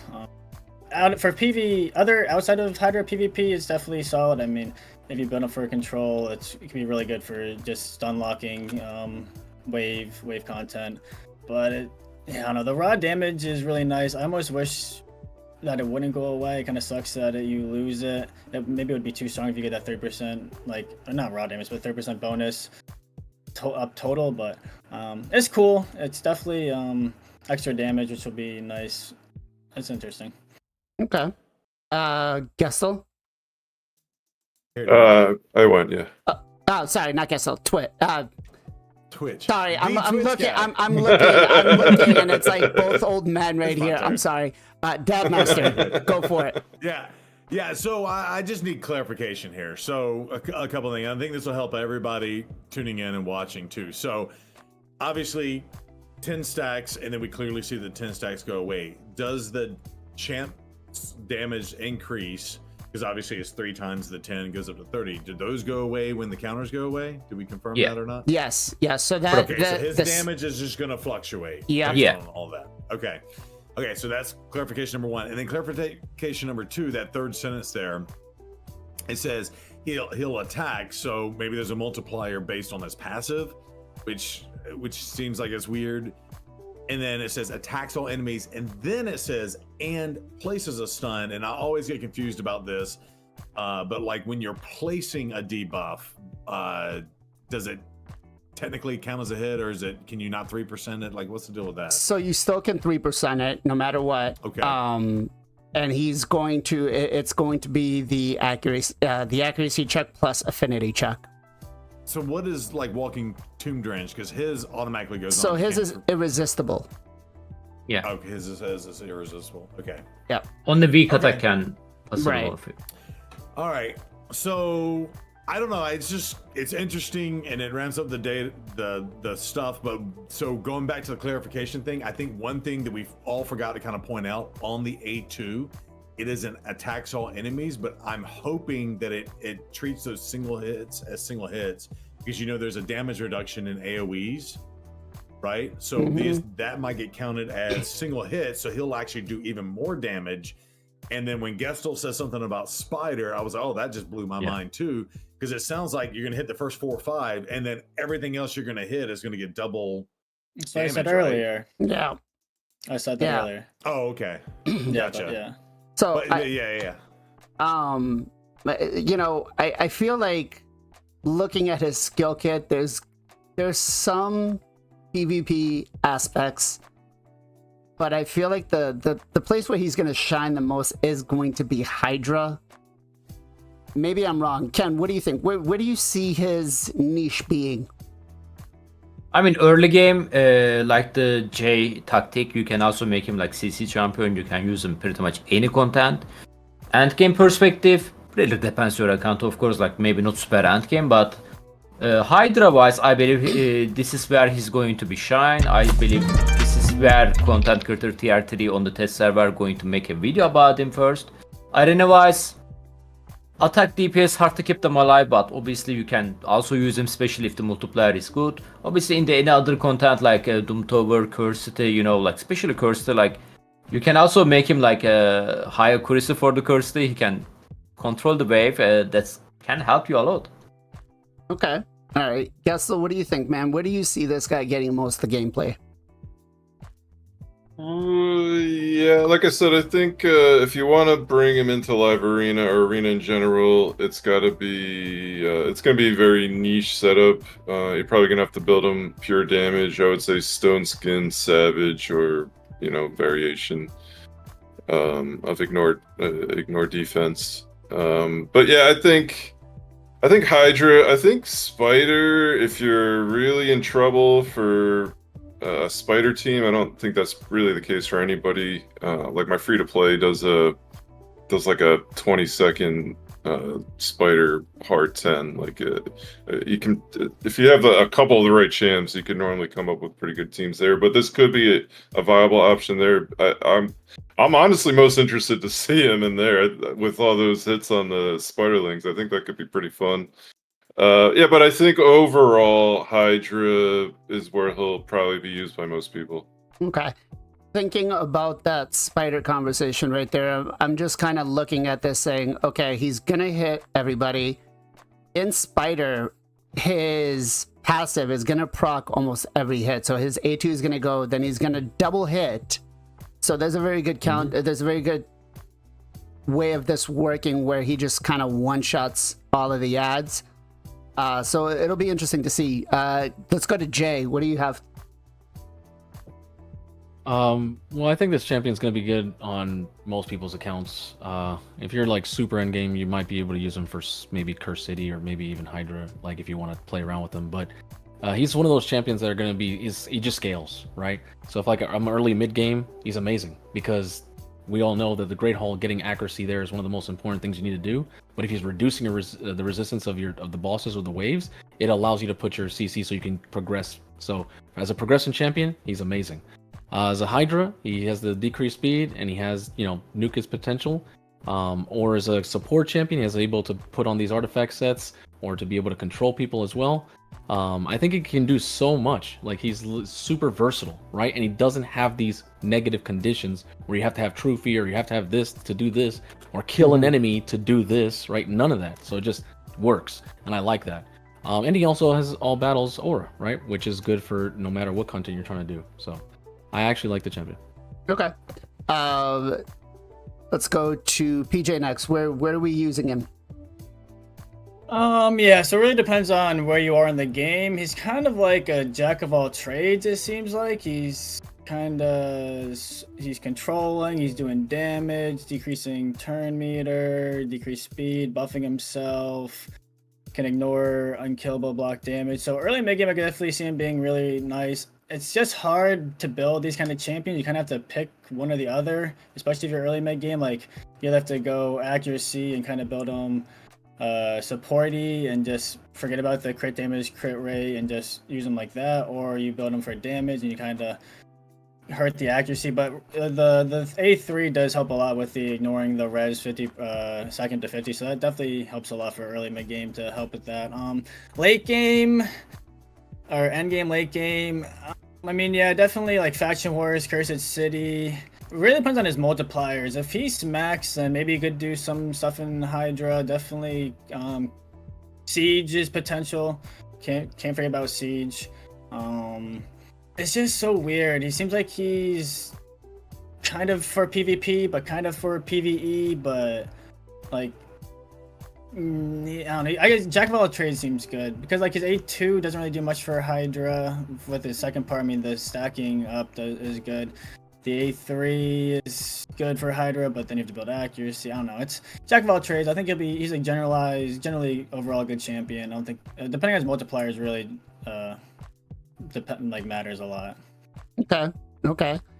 For outside of Hydra PvP, it's definitely solid. I mean, if you build up for control, it can be really good for just stun locking wave content. But I don't know, the raw damage is really nice. I almost wish that it wouldn't go away. It kind of sucks that you lose it. Maybe it would be too strong if you get that 3%, like not raw damage, but 3% bonus up total. But it's cool. It's definitely extra damage, which will be nice. It's interesting. Okay. Gestal? I went, yeah. Oh, sorry, not Gestal. Twitch. Sorry, I'm Twitch looking. guy. I'm looking, and it's like both old men right here. I'm sorry. Dabmaster, go for it. Yeah. So I just need clarification here. So a couple of things. I think this will help everybody tuning in and watching too. So obviously, 10 stacks, and then we clearly see the 10 stacks go away. Does the champ's damage increase? Because obviously it's 3 times the 10 goes up to 30. Did those go away when the counters go away? Did we confirm that or not? Yes. So that Okay, so his damage is just going to fluctuate. Yeah. based on all that. Okay, so that's clarification number 1. And then clarification number 2, that third sentence there, it says he'll attack, so maybe there's a multiplier based on his passive, which seems like it's weird. And then it says attacks all enemies, and then it says and places a stun. And I always get confused about this, but like when you're placing a debuff, does it technically count as a hit, or can you not 3% it? Like, what's the deal with that? So you still can 3% it no matter what. Okay. And it's going to be the accuracy check plus affinity check. So what is like walking Tomb Drench? Because his automatically goes. So on his is cancer. irresistible. Yeah. Okay, his is irresistible. Okay. Yep. On the weak Okay. attack can possible Right. of it. All right. So I don't know. It's interesting, and it ramps up the stuff. But so going back to the clarification thing, I think one thing that we've all forgot to kind of point out on the A2, it isn't attacks all enemies, but I'm hoping that it treats those single hits as single hits, because there's a damage reduction in AoEs, right? So that might get counted as single hit, so he'll actually do even more damage. And then when Gestal says something about Spider, I was like, oh, that just blew my mind too, because it sounds like you're gonna hit the first 4 or 5, and then everything else you're gonna hit is gonna get double. So I said damage, right? earlier. Yeah. I said that earlier. Oh, okay. Yeah, Gotcha. but yeah. So yeah. I feel like looking at his skill kit, there's some PvP aspects, but I feel like the place where he's going to shine the most is going to be Hydra. Maybe I'm wrong. Ken, what do you think? Where do you see his niche being? I mean, early game, like the J tactic, you can also make him like CC champion. You can use him pretty much any content. End game perspective, really depends your account, of course. Like maybe not super end game, but Hydra wise, I believe this is where he's going to be shine. I believe this is where content creator tier 3 on the test server are going to make a video about him first. Arena wise, attack DPS hard to keep them alive, but obviously you can also use him, especially if the multiplayer is good. Obviously in any other content like Doom Tower, Cursity, like especially Cursity, like you can also make him like a high accuracy for the Cursity. He can control the wave. That can help you a lot. Okay. All right. Gestal, what do you think, man? Where do you see this guy getting most of the gameplay? Yeah, like I said, I think if you want to bring him into live arena or arena in general, it's got to be it's gonna be a very niche setup. You're probably gonna have to build him pure damage. I would say Stone Skin, Savage, or variation of ignore defense. But yeah, I think Hydra. I think Spider. If you're really in trouble for a Spider team, I don't think that's really the case for anybody. Like my free to play does like a 20-second Spider hard 10. Like you can, if you have a couple of the right champs, you can normally come up with pretty good teams there. But this could be a viable option there. I'm honestly most interested to see him in there with all those hits on the Spiderlings. I think that could be pretty fun. Yeah, but I think overall Hydra is where he'll probably be used by most people. Okay. Thinking about that Spider conversation right there, I'm just kind of looking at this saying, okay, he's gonna hit everybody. In Spider, his passive is gonna proc almost every hit. So his A2 is gonna go, then he's gonna double hit. So there's a very good count. There's a very good way of this working where he just kind of one-shots all of the ads. So it'll be interesting to see. Let's go to Jay. What do you have? Well, I think this champion's going to be good on most people's accounts. If you're like super end game, you might be able to use him for maybe Curse City or maybe even Hydra, like if you want to play around with him. But he's one of those champions that are going to be, he just scales, right? So if like I'm early mid game, he's amazing because we all know that the Great Hall, getting accuracy there is one of the most important things you need to do. But if he's reducing the resistance of the bosses or the waves, it allows you to put your CC so you can progress. So as a progression champion, he's amazing. As a Hydra, he has the decreased speed and he has, nuke his potential. Or as a support champion, he is able to put on these artifact sets or to be able to control people as well. I think he can do so much. Like he's super versatile, right? And he doesn't have these negative conditions where you have to have true fear, you have to have this to do this, or kill an enemy to do this, right? None of that. So it just works, and I like that. And he also has all battles aura, right? Which is good for no matter what content you're trying to do. So I actually like the champion. Okay. Let's go to PJ next. Where are we using him? Yeah, so it really depends on where you are in the game. He's kind of like a jack of all trades, it seems like. He's controlling, he's doing damage, decreasing turn meter, decreased speed, buffing himself, can ignore unkillable block damage. So early mid game, I could definitely see him being really nice. It's just hard to build these kind of champions. You kind of have to pick one or the other, especially if you're early mid game. Like you'll have to go accuracy and kind of build them supporty and just forget about the crit damage, crit rate, and just use them like that, or you build them for damage and you kind of hurt the accuracy, but the A3 does help a lot with the ignoring the res 50 second to 50, so that definitely helps a lot for early mid game to help with that. Late game or end game, late game. I mean, yeah, definitely like Faction Wars, Cursed City. It really depends on his multipliers. If he smacks, then maybe he could do some stuff in Hydra. Definitely Siege is potential. Can't forget about Siege. It's just so weird. He seems like he's kind of for PvP, but kind of for PvE, but like I don't know. I guess Jack of all trades seems good because like his A2 doesn't really do much for Hydra. With his second part, I mean the stacking up is good. The A3 is good for Hydra, but then you have to build accuracy. I don't know. It's Jack of all trades. I think he's a generally overall good champion. I don't think depending on his multipliers really matters a lot. Okay.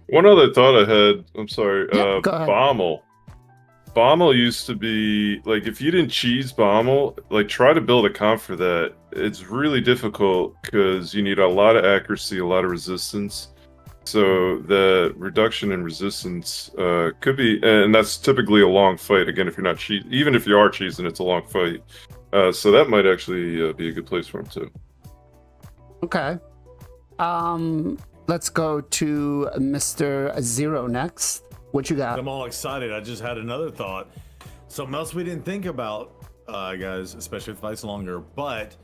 One other thought I had. I'm sorry. Yeah, go ahead. Bommel. Bommel used to be like if you didn't cheese Bommel, like try to build a comp for that. It's really difficult because you need a lot of accuracy, a lot of resistance. So the reduction in resistance could be, and that's typically a long fight. Again, if you're not cheese, even if you are cheesing, it's a long fight. So that might actually be a good place for him too. Okay. Let's go to Mr. Zero next. What you got? I'm all excited. I just had another thought. Something else we didn't think about, guys, especially if the fight's longer, but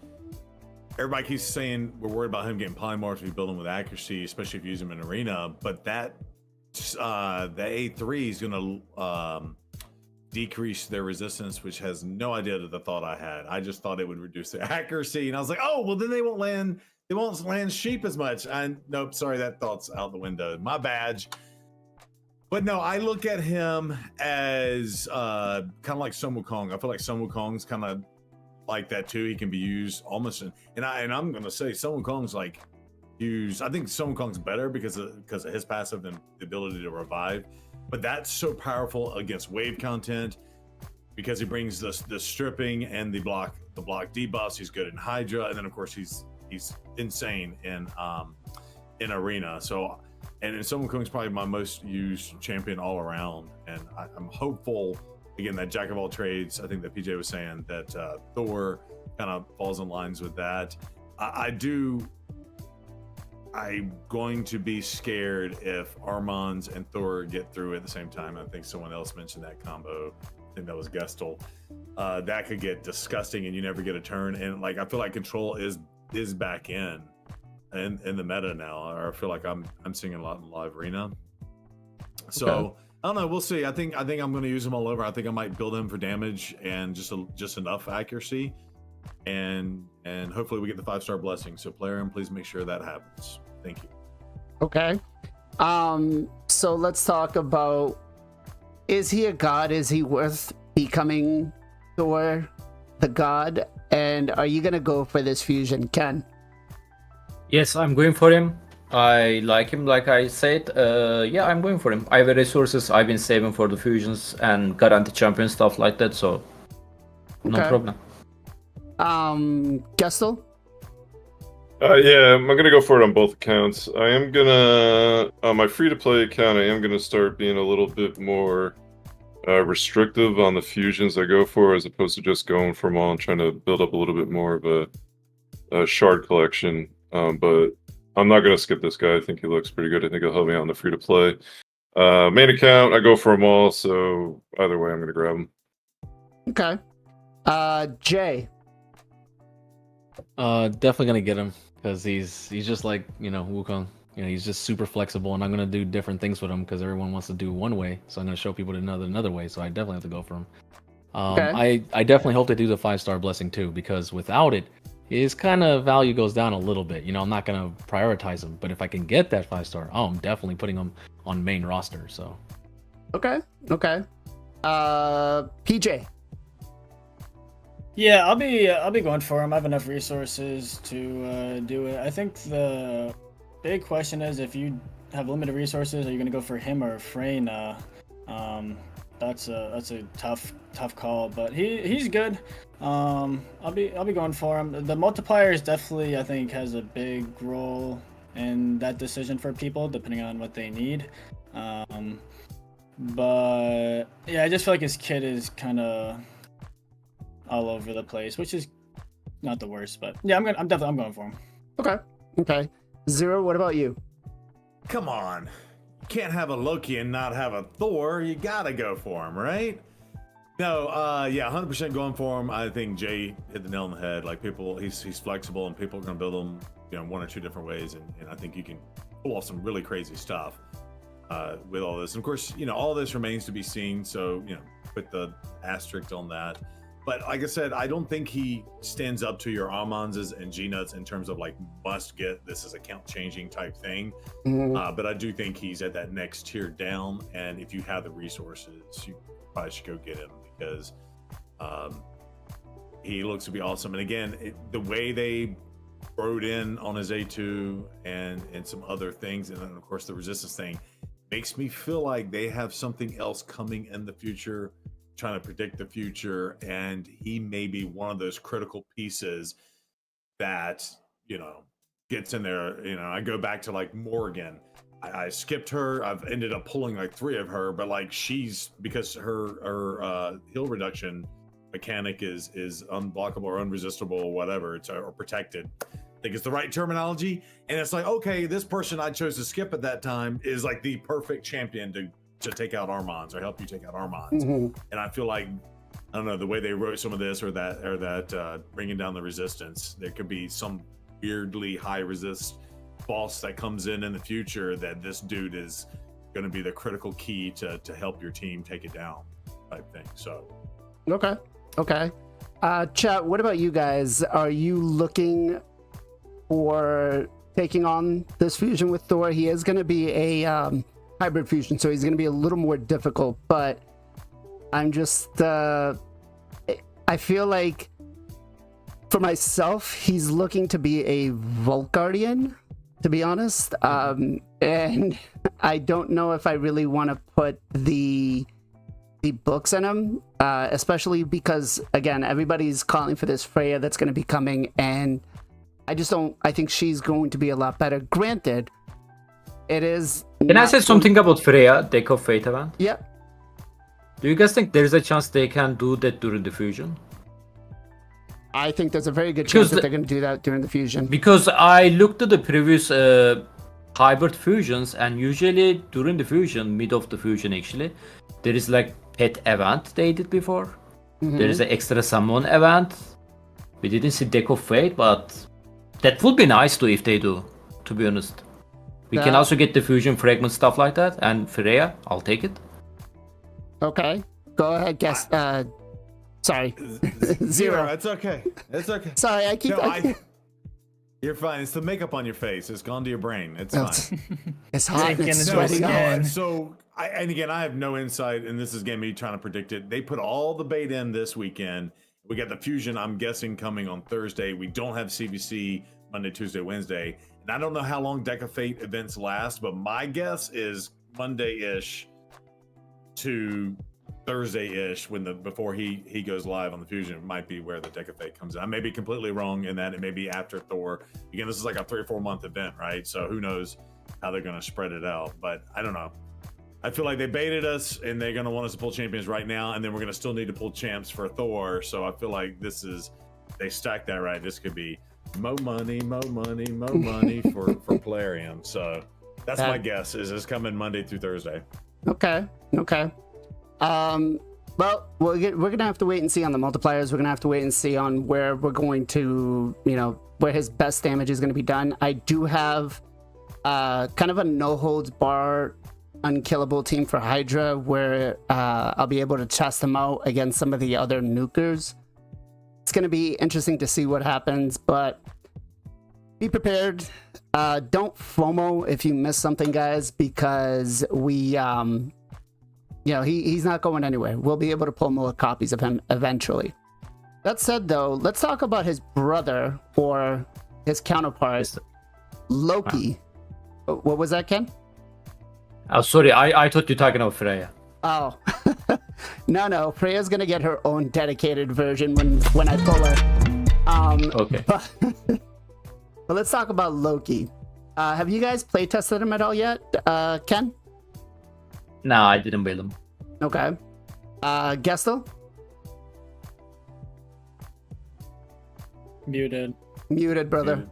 everybody keeps saying we're worried about him getting polymorphs if you build him with accuracy, especially if you use him in arena. But that the A3 is gonna decrease their resistance, which has no idea to the thought I had. I just thought it would reduce their accuracy, and I was like, oh well, then they won't land sheep as much. And nope, sorry, that thought's out the window. My badge. But no, I look at him as kind of like Sun Wukong. I feel like Sun Wukong's kind of like that too. He can be used almost, and I'm gonna say Sun Wukong's like used. I think Sun Wukong's better because of his passive and the ability to revive. But that's so powerful against wave content because he brings the stripping and the block debuffs. He's good in Hydra, and then of course he's insane in arena. So. And Sun Wukong's probably my most used champion all around. And I'm hopeful, again, that Jack of all trades, I think that PJ was saying, that Thor kind of falls in lines with that. I'm going to be scared if Armand's and Thor get through at the same time. I think someone else mentioned that combo. I think that was Gestal. That could get disgusting and you never get a turn. And like I feel like control is back in the meta now. Or I feel like I'm seeing a lot in live arena. So okay. I don't know. We'll see. I think I'm going to use him all over. I think I might build him for damage and just enough accuracy, and hopefully we get the 5-star blessing. So player, please make sure that happens. Thank you. Okay. So let's talk about: is he a god? Is he worth becoming Thor, the god? And are you going to go for this fusion, Ken? Yes, I'm going for him. I like him, like I said. Yeah, I'm going for him. I have the resources I've been saving for the fusions and guarantee champion stuff like that, so no problem. Gestal? Yeah, I'm gonna go for it on both accounts. I am gonna, on my free-to-play account, I am gonna start being a little bit more restrictive on the fusions I go for, as opposed to just going for them all and trying to build up a little bit more of a shard collection. But I'm not going to skip this guy. I think he looks pretty good. I think he'll help me out on the free-to-play. Main account, I go for them all, so either way, I'm going to grab him. Okay. Jay? Definitely going to get him, because he's just like, Wukong. He's just super flexible, and I'm going to do different things with him, because everyone wants to do one way, so I'm going to show people another way, so I definitely have to go for him. Okay. I definitely hope they do the 5-star blessing, too, because without it, his kind of value goes down a little bit. I'm not going to prioritize him, but if I can get that 5-star, I'm definitely putting him on main roster. So, okay. PJ. Yeah, I'll be going for him. I have enough resources to do it. I think the big question is if you have limited resources, are you going to go for him or Freyna? That's a tough call, but he's good. I'll be going for him. The multipliers definitely, I think, has a big role in that decision for people, depending on what they need. But yeah, I just feel like his kid is kind of all over the place, which is not the worst. But yeah, I'm going for him. Okay. Zero, what about you? Come on. You can't have a Loki and not have a Thor. You gotta go for him, right? No, yeah, 100% going for him. I think Jay hit the nail on the head. Like, people, he's flexible, and people are gonna build him, one or two different ways, and I think you can pull off some really crazy stuff with all this. And of course, all this remains to be seen. So, put the asterisk on that. But like I said, I don't think he stands up to your Armands and G-Nuts in terms of like must get, this is account changing type thing. But I do think he's at that next tier down. And if you have the resources, you probably should go get him, because he looks to be awesome. And again, the way they rode in on his A2 and some other things, and then of course the resistance thing, makes me feel like they have something else coming in the future, trying to predict the future, and he may be one of those critical pieces that gets in there. I go back to like Morgan. I skipped her. I've ended up pulling like 3 of her, but like she's, because her heal reduction mechanic is unblockable or unresistible or whatever, or protected. I think it's the right terminology. And it's like, okay, this person I chose to skip at that time is like the perfect champion to take out Armands or help you take out Armands. And I feel like, I don't know, the way they wrote some of this or that bringing down the resistance, there could be some weirdly high resist boss that comes in the future that this dude is going to be the critical key to help your team take it down type thing. So okay. Chat, what about you guys? Are you looking for taking on this fusion with Thor? He is going to be a hybrid fusion, so he's going to be a little more difficult, but I'm just I feel like for myself, he's looking to be a Volcardian, to be honest. And I don't know if I really want to put the books in him, especially because, again, everybody's calling for this Freya that's going to be coming, and I think she's going to be a lot better. Granted, it is. Can I say something about Freya, Deck of Fate event? Yeah. Do you guys think there's a chance they can do that during the fusion? I think there's a very good chance that they're going to do that during the fusion. Because I looked at the previous hybrid fusions, and usually during the fusion, mid of the fusion actually, there is like pet event they did before. There is an extra summon event. We didn't see Deck of Fate, but that would be nice too if they do, to be honest. We can also get the fusion fragment stuff like that, and Freya, I'll take it. Okay, go ahead, guess. Sorry, Zero. It's okay. Sorry, I keep. You're fine. It's the makeup on your face. It's gone to your brain. It's fine. It's hot. It's No, sweating. no, So, and again, I have no insight, and this is again me trying to predict it. They put all the bait in this weekend. We got the fusion, I'm guessing, coming on Thursday. We don't have CVC Monday, Tuesday, Wednesday. And I don't know how long Deck of Fate events last, but my guess is Monday-ish to Thursday-ish, before he goes live on the fusion, might be where the Deck of Fate comes in. I may be completely wrong in that it may be after Thor. Again, this is like a 3 or 4 month event, right? So who knows how they're going to spread it out, but I don't know. I feel like they baited us, and they're going to want us to pull champions right now, and then we're going to still need to pull champs for Thor. So I feel like they stacked that right. This could be mo money for Telerium. So that's my guess, is it's coming Monday through Thursday. Okay. Well, we're gonna have to wait and see on the multipliers. We're gonna have to wait and see on where we're going to, where his best damage is going to be done. I do have kind of a no holds bar unkillable team for Hydra, where I'll be able to test them out against some of the other nukers. It's going to be interesting to see what happens, but be prepared. Don't FOMO if you miss something, guys, because we he's not going anywhere. We'll be able to pull more copies of him eventually. That said, though, let's talk about his brother, or his counterpart, Loki. What was that, Ken? Oh, sorry, I thought you were talking about Freya. Oh, no. Freya's gonna get her own dedicated version when I pull her. Okay. But let's talk about Loki. Have you guys play tested him at all yet, Ken? No, I didn't build him. Okay. Gestal? Muted. Muted, brother.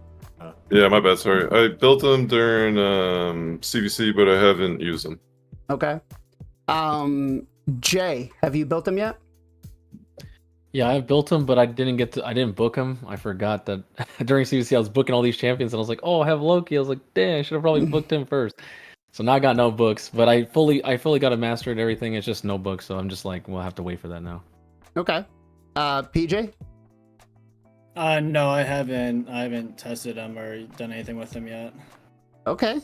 Yeah, my bad. Sorry, I built them during CVC, but I haven't used them. Okay. Jay, have you built him yet? Yeah, I built him, but I didn't book him. I forgot that during CVC I was booking all these champions, and I was like, oh, I have Loki. I was like, dang, I should have probably booked him first. So now I got no books, but I fully got it mastered. Everything. It's just no books, so I'm just like, we'll have to wait for that now. Okay. PJ? No, I haven't tested him or done anything with him yet. Okay.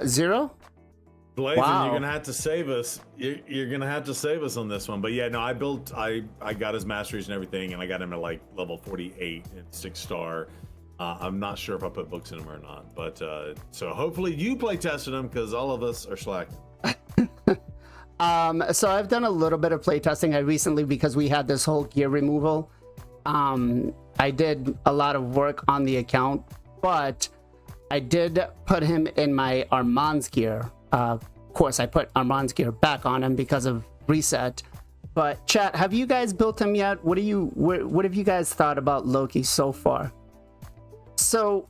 Zero? Blazin, Wow. you're gonna have to save us. You're gonna have to save us on this one. But yeah, no, I got his masteries and everything, and I got him at like level 48 and 6-star. I'm not sure if I put books in him or not, but so hopefully you play tested him because all of us are slacking. So I've done a little bit of playtesting. I recently, because we had this whole gear removal, I did a lot of work on the account, but I did put him in my Armand's gear. Of course, I put Armand's gear back on him because of reset. But chat, have you guys built him yet? What have you guys thought about Loki so far? So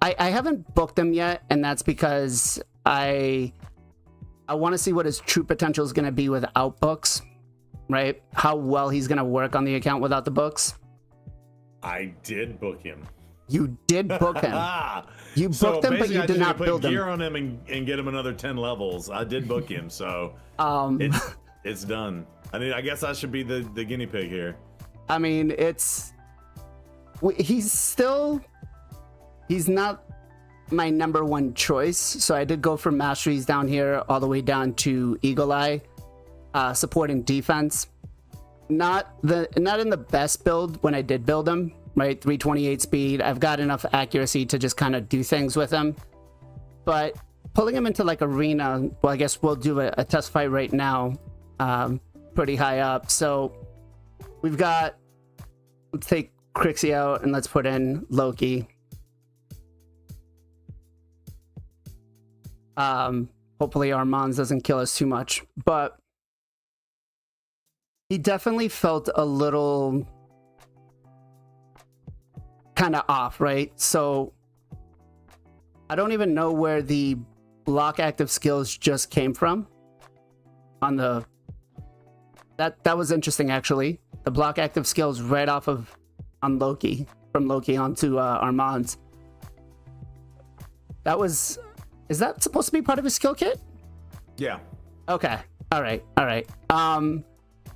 I haven't booked him yet, and that's because I want to see what his true potential is going to be without books, right? How well he's going to work on the account without the books. I did book him. You did book him. You booked him, but you did not build him. Gear on him and get him another 10 levels. I did book him, so it's done. I guess I should be the guinea pig here. I mean, he's not my number one choice, so I did go for masteries down here all the way down to Eagle Eye, supporting defense. Not in the best build when I did build him, right? 328 speed. I've got enough accuracy to just kind of do things with him, but pulling him into like arena, well, I guess we'll do a test fight right now, pretty high up. So we've got, let's take Crixie out and let's put in Loki. Hopefully Armand doesn't kill us too much, but he definitely felt a little kind of off, right? So I don't even know where the block active skills just came from on the that was interesting, actually. The block active skills right off of on Loki, from Loki onto Armand's. Is that supposed to be part of his skill kit? Yeah. Okay. All right.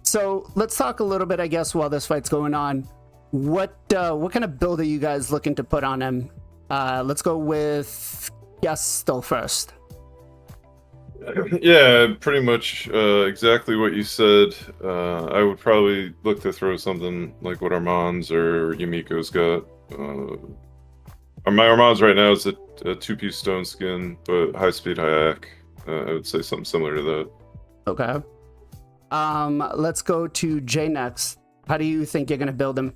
So let's talk a little bit, I guess, while this fight's going on. What kind of build are you guys looking to put on him? Let's go with Gestal first. Yeah, pretty much exactly what you said. I would probably look to throw something like what Armand's or Yumiko's got. My Armand's right now is a two-piece stone skin, but high speed, high ac. I would say something similar to that. Okay. Let's go to Jay next. How do you think you're gonna build him?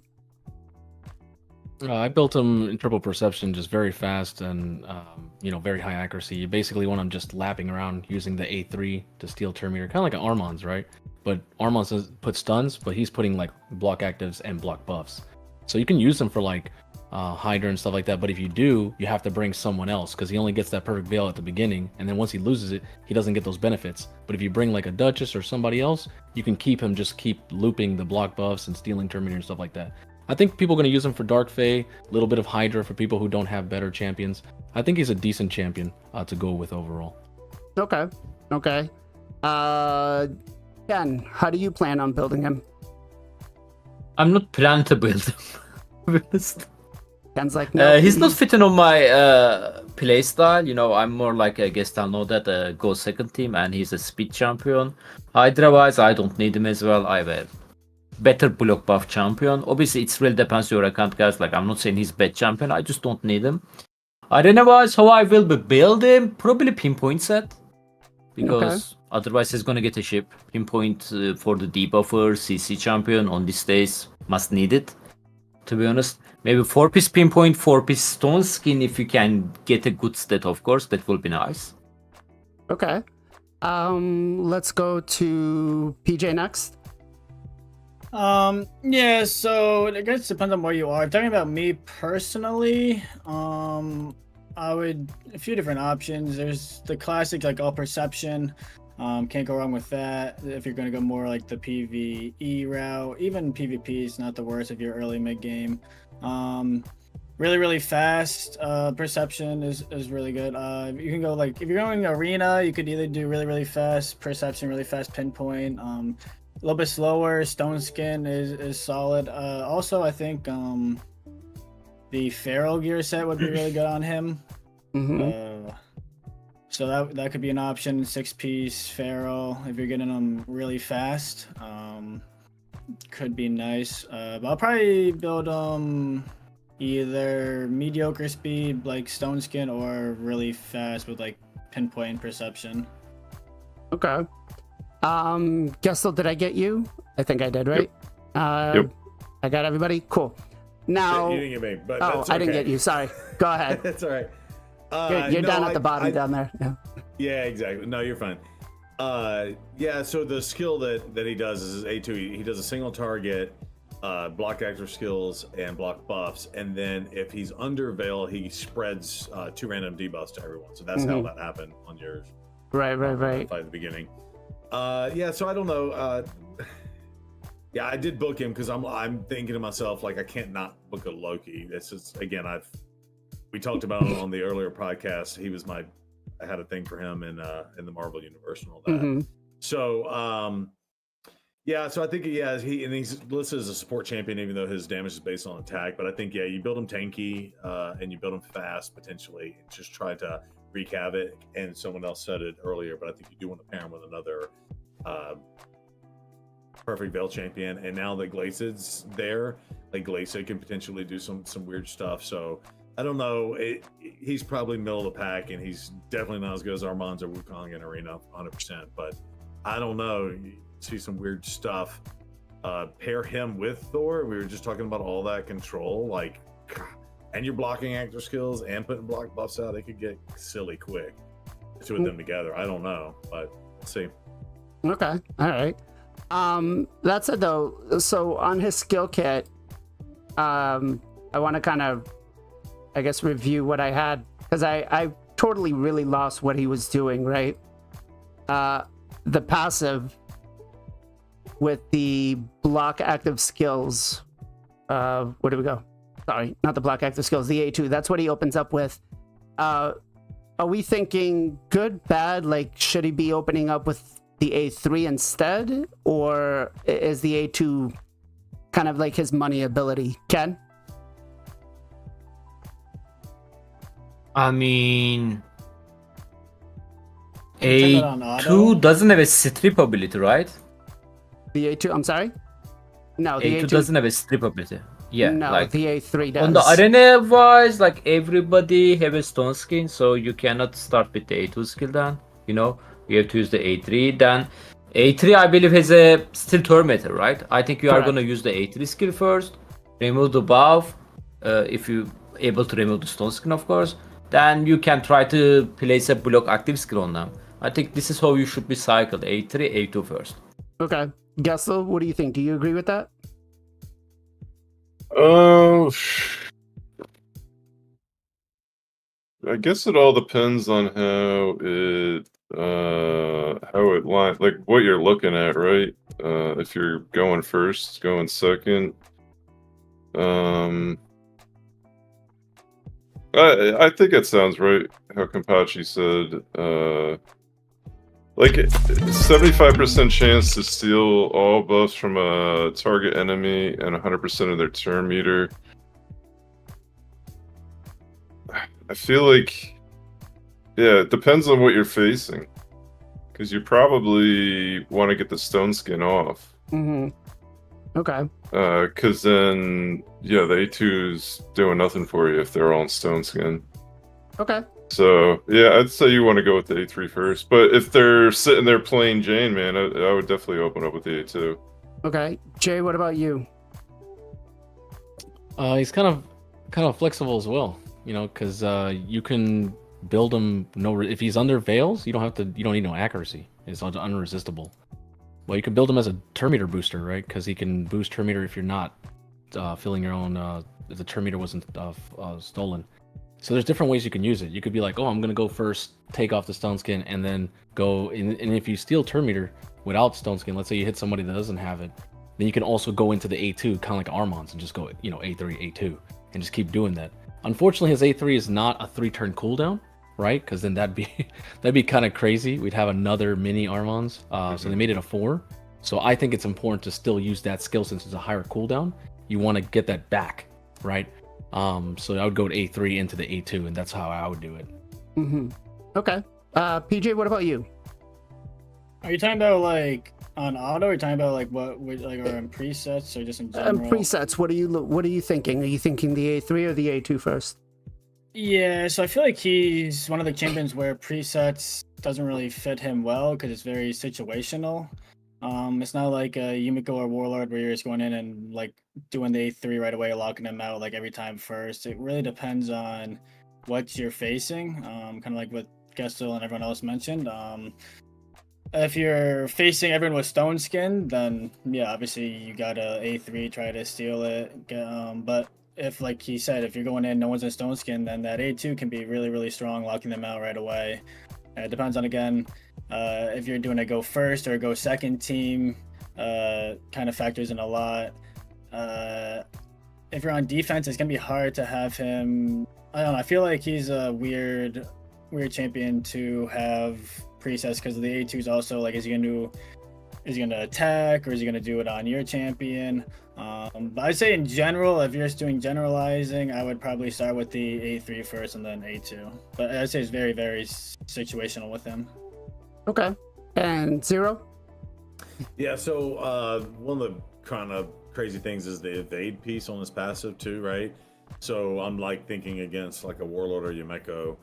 I built him in triple perception, just very fast and very high accuracy. You basically want him just lapping around using the A3 to steal turn meter, kind of like an Armand's, right? But Armand's doesn't put stuns, but he's putting like block actives and block buffs. So you can use him for like Hydra and stuff like that. But if you do, you have to bring someone else because he only gets that perfect veil at the beginning, and then once he loses it, he doesn't get those benefits. But if you bring like a Duchess or somebody else, you can just keep looping the block buffs and stealing turn meter and stuff like that. I think people are going to use him for Dark Fae, a little bit of Hydra for people who don't have better champions. I think he's a decent champion to go with overall. Okay. Ken, how do you plan on building him? I'm not planning to build him. To be honest. Ken's like, no. He's not fitting on my play style. I'm more like a Gestal know that go second team, and he's a speed champion. Hydra wise, I don't need him as well. I have a better block buff champion. Obviously, it really depends on your account, guys. Like, I'm not saying he's bad champion. I just don't need him. Arena wise, how I will build him, probably pinpoint set, because otherwise he's gonna get a ship. Pinpoint for the debuffer, CC champion on these days, must need it, to be honest. Maybe 4-piece pinpoint, 4-piece stone skin. If you can get a good stat, of course, that will be nice. Okay. Let's go to PJ next. Yeah, so I guess it depends on where you are. Talking about me personally, I would a few different options. There's the classic like all perception. Can't go wrong with that. If you're gonna go more like the PvE route, even PvP is not the worst if you're early mid game. Really fast. Perception is really good. You can go like if you're going arena, you could either do really fast perception, really fast pinpoint. A little bit slower. Stone skin is solid. Also, I think the Pharaoh gear set would be really good on him. So that could be an option. 6-piece Pharaoh if you're getting them really fast. Could be nice. But I'll probably build either mediocre speed like stone skin or really fast with like pinpoint and perception. Okay. Gestal, did I get you? I think I did, right? Yep. I got everybody. Cool. Now, You didn't get me, but oh, that's I didn't okay. get you. Sorry. Go ahead. That's all right. You're no, down at the bottom down there. Yeah. Yeah, exactly. No, you're fine. Yeah, so the skill that he does is his A2. He does a single target, block active skills, and block buffs. And then if he's under Veil, he spreads 2 random debuffs to everyone. So that's how that happened on yours. Right. Fight at the beginning. Yeah, so I don't know. Yeah, I did book him because I'm thinking to myself, like, I can't not book a Loki. This is, again, we talked about it on the earlier podcast. I had a thing for him in the Marvel universe and all that. So yeah, so I think he's listed as a support champion, even though his damage is based on attack. But I think you build him tanky and you build him fast potentially. And just try to wreak havoc. And someone else said it earlier, but I think you do want to pair him with another perfect Veil champion. And now that Glazed's there, like Glazed can potentially do some weird stuff. So I don't know. He's probably middle of the pack, and he's definitely not as good as Armands or Wukong in Arena, 100%. But I don't know. You see some weird stuff. Pair him with Thor. We were just talking about all that control, like, and you're blocking actor skills and putting block buffs out. It could get silly quick. Two of them together. I don't know, but let's see. Okay. All right. That said, though, so on his skill kit, I want to kind of, I guess, review what I had, because I totally really lost what he was doing, right? The passive with the block active skills. Where do we go? Sorry, not the block active skills, the A2. That's what he opens up with. Are we thinking good, bad? Like, should he be opening up with the A3 instead? Or is the A2 kind of like his money ability? Ken? I mean, Turn it on auto. A2 doesn't have a strip ability, right? The A2, I'm sorry? No, the A2 A2 doesn't have a strip ability. Yeah, no, like the A3 does. on the arena wise, like everybody have a stone skin, so you cannot start with the A2 skill then. You know, you have to use the A3. Then A3, I believe, has a still tormentor, right? I think you are Correct. gonna use the A3 skill first, remove the buff. If you able to remove the stone skin, of course, then you can try to place a block active skill on them. I think this is how you should be cycled: A3, A2 first. Okay. Gestal, what do you think? Do you agree with that? Oh, I guess it all depends on how it lines, like what you're looking at, right? If you're going first, going second. I think it sounds right how Kenpachi said. Like 75% chance to steal all buffs from a target enemy and 100% of their turn meter. I feel like, yeah, it depends on what you're facing, because you probably want to get the stone skin off. Okay. Because then, yeah, the A2's doing nothing for you if they're all in stone skin. Okay. So, yeah, I'd say you want to go with the A3 first. But if they're sitting there playing Jane, man, I would definitely open up with the A2. Okay. Jay, what about you? He's kind of flexible as well, you know, because you can build him if he's under veils, you don't need no accuracy. It's unresistible. Well, you can build him as a turn meter booster, right? Because he can boost turn meter if you're not filling your own. If the turn meter wasn't stolen. So there's different ways you can use it. You could be like, oh, I'm gonna go first, take off the stone skin, and then go. And if you steal turn meter without stone skin, let's say you hit somebody that doesn't have it, then you can also go into the A2, kind of like Armons, and just go, you know, A3, A2, and just keep doing that. Unfortunately, his A3 is not a 3-turn cooldown, right? Because then that'd be kind of crazy. We'd have another mini Armons. So they made it a 4. So I think it's important to still use that skill since it's a higher cooldown. You want to get that back, right? So I would go to A3 into the A2, and that's how I would do it. Okay. PJ, what about you? Are you talking about like on auto? Or are you talking about like what like or in presets or just in general? Presets. What are you thinking? Are you thinking the A3 or the A2 first? Yeah, so I feel like he's one of the champions where presets doesn't really fit him well because it's very situational. It's not like a Yumiko or Warlord where you're just going in and like doing the A3 right away, locking them out like every time first. It really depends on what you're facing, kind of like what Gestal and everyone else mentioned. If you're facing everyone with stone skin, then yeah, obviously you gotta A3, try to steal it. But if, like he said, if you're going in, no one's in stone skin, then that A2 can be really, really strong, locking them out right away. It depends on, again, if you're doing a go first or a go second team, kind of factors in a lot. If you're on defense, it's gonna be hard to have him. I don't know. I feel like he's a weird champion to have presets because the A2 is also like, is he gonna attack or is he gonna do it on your champion? But I'd say in general, if you're just doing generalizing, I would probably start with the A3 first and then A2. But I'd say it's very, very situational with him. Okay. And Zero? Yeah, so one of the kind of crazy things is the evade piece on his passive too, right? So I'm like thinking against like a Warlord or Yumeko.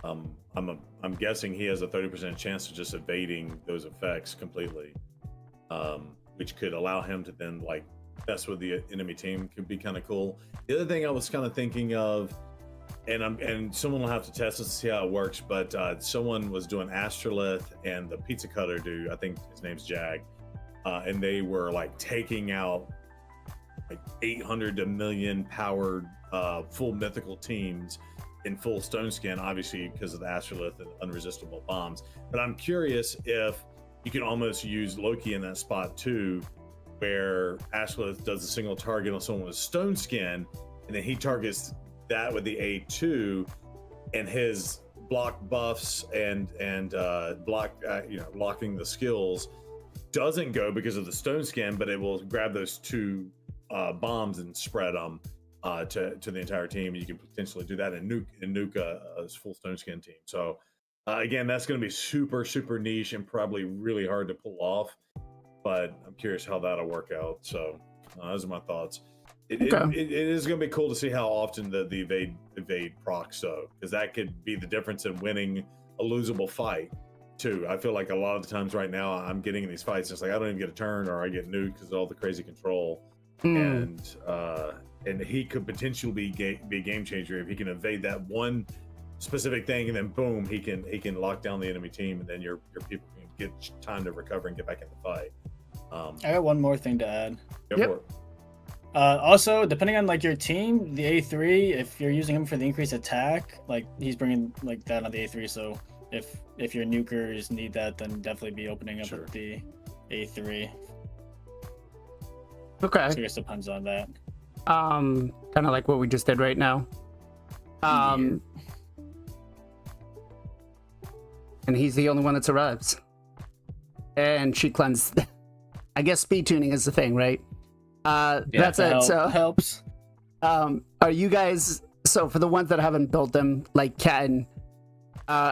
I'm guessing he has a 30% chance of just evading those effects completely, which could allow him to then like mess with the enemy team. Could be kind of cool. The other thing I was kind of thinking of, and someone will have to test this to see how it works, but someone was doing Astrolith and the pizza cutter dude, I think his name's Jag, and they were like taking out like 800 to million powered full mythical teams in full stone skin, obviously because of the Astrolith and unresistible bombs. But I'm curious if you can almost use Loki in that spot too, where Astrolith does a single target on someone with stone skin, and then he targets that with the A2, and his block buffs and blocking the skills doesn't go because of the stone skin, but it will grab those 2 bombs and spread them to the entire team. You can potentially do that and nuke a full stone skin team. So again, that's going to be super, super niche and probably really hard to pull off, but I'm curious how that'll work out. So those are my thoughts. It is going to be cool to see how often the evade procs, though, because that could be the difference in winning a losable fight too. I feel like a lot of the times right now I'm getting in these fights, it's like I don't even get a turn or I get nuked because of all the crazy control. And he could potentially be a game changer if he can evade that one specific thing, and then boom, he can lock down the enemy team, and then your people can get time to recover and get back in the fight. I got one more thing to add. Go for it. Also, depending on like your team, the A3, if you're using him for the increased attack, like he's bringing like that on the A3. So if your nukers need that, then definitely be opening up with the A3. Okay. So I guess it depends on that. Kind of like what we just did right now. And he's the only one that survives. And she cleansed. I guess speed tuning is the thing, right? That's it. So helps. Are you guys? So for the ones that haven't built them, like Ken,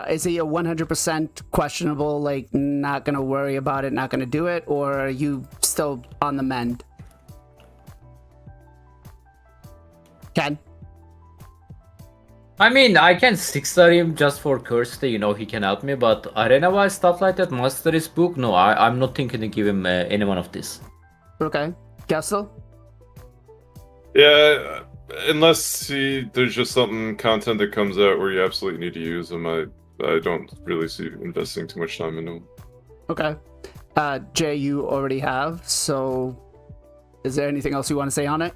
is he a 100% questionable? Like not gonna worry about it, not gonna do it, or are you still on the mend? Ken? I mean, I can 6-star him just for curiosity, he can help me, but arena-wise stuff like that, Mastery's book, no, I'm not thinking to give him any one of this. Okay. Gestal? Yeah, Unless there's just something content that comes out where you absolutely need to use them, I don't really see investing too much time into them. Okay. Jay, you already have. So, is there anything else you want to say on it?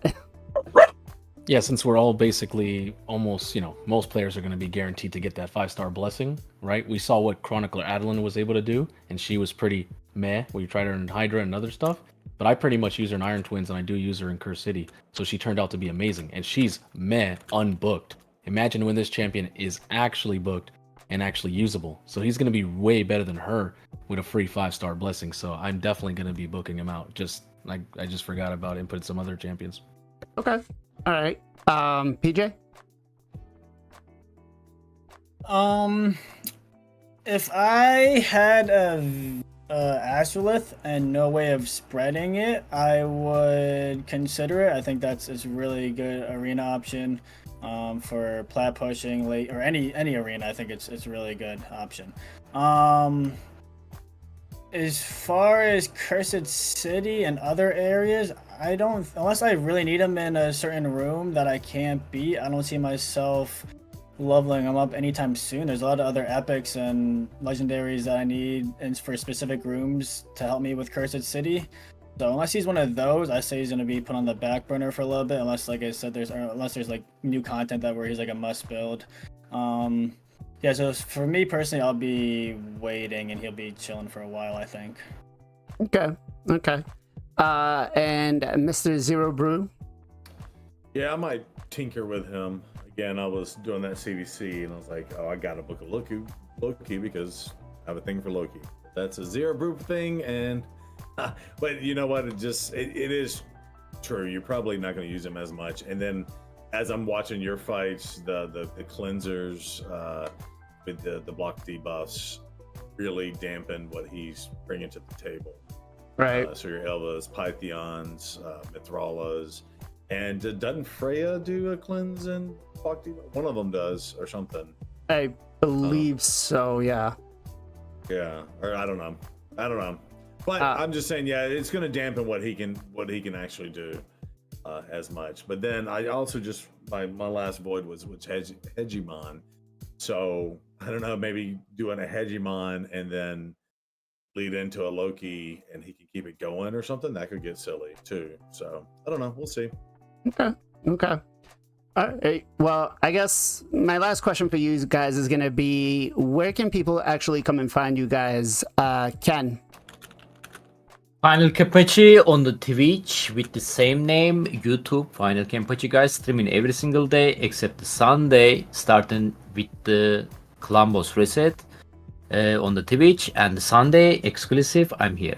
Yeah, since we're all basically almost, most players are going to be guaranteed to get that 5-star blessing, right? We saw what Chronicler Adeline was able to do, and she was pretty meh when you tried her in Hydra and other stuff. But I pretty much use her in Iron Twins, and I do use her in Curse City. So she turned out to be amazing, and she's meh unbooked. Imagine when this champion is actually booked and actually usable. So he's going to be way better than her with a free 5-star blessing. So I'm definitely going to be booking him out. Just like I just forgot about inputting some other champions. Okay. All right. PJ? If I had a Astrolith and no way of spreading it, I would consider it. I think it's a really good arena option for plat pushing late or any arena. I think it's a really good option. As far as Cursed City and other areas, I don't, unless I really need them in a certain room that I can't beat, I don't see myself leveling them up anytime soon. There's a lot of other epics and legendaries that I need for specific rooms to help me with Cursed City. So unless he's one of those, I say he's going to be put on the back burner for a little bit, unless, like I said, unless there's like new content where he's like a must build. Yeah, so for me personally, I'll be waiting and he'll be chilling for a while, I think. Okay. And Mr. Zero Brew? Yeah, I might tinker with him. Again, I was doing that CVC and I was like, oh, I gotta book a Loki because I have a thing for Loki. That's a Zero Brew thing, and but you know what? It is true. You're probably not going to use him as much. And then as I'm watching your fights, the cleansers with the block debuffs really dampen what he's bringing to the table. Right. So your Elvas, Pythions, Mithralas, and doesn't Freya do a cleanse and block debuff? One of them does, or something. I believe so. Yeah. Yeah, or I don't know. But I'm just saying, yeah, it's going to dampen what he can actually do as much. But then I also just my last void was Hegemon. So I don't know, maybe doing a Hegemon and then lead into a Loki and he can keep it going or something. That could get silly too. So I don't know. We'll see. Okay. All right. Well, I guess my last question for you guys is going to be, where can people actually come and find you guys? Ken? FinalKenpachi on the Twitch with the same name, YouTube, FinalKenpachi guys, streaming every single day except the Sunday, starting with the Columbus reset on the Twitch, and the Sunday exclusive, I'm here.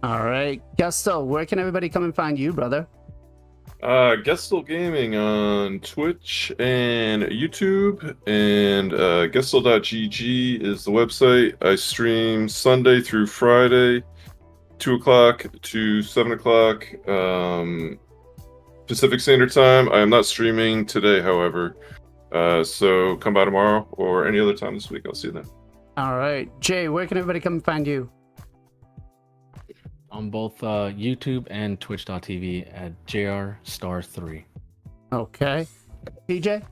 All right. Gestal, where can everybody come and find you, brother? Gestal Gaming on Twitch and YouTube, and Gestal.gg is the website. I stream Sunday through Friday, 2 o'clock to 7 o'clock Pacific Standard Time. I am not streaming today, however. So come by tomorrow or any other time this week. I'll see you then. All right. Jay, where can everybody come and find you? On both YouTube and Twitch.tv at JRStar3. Okay. PJ?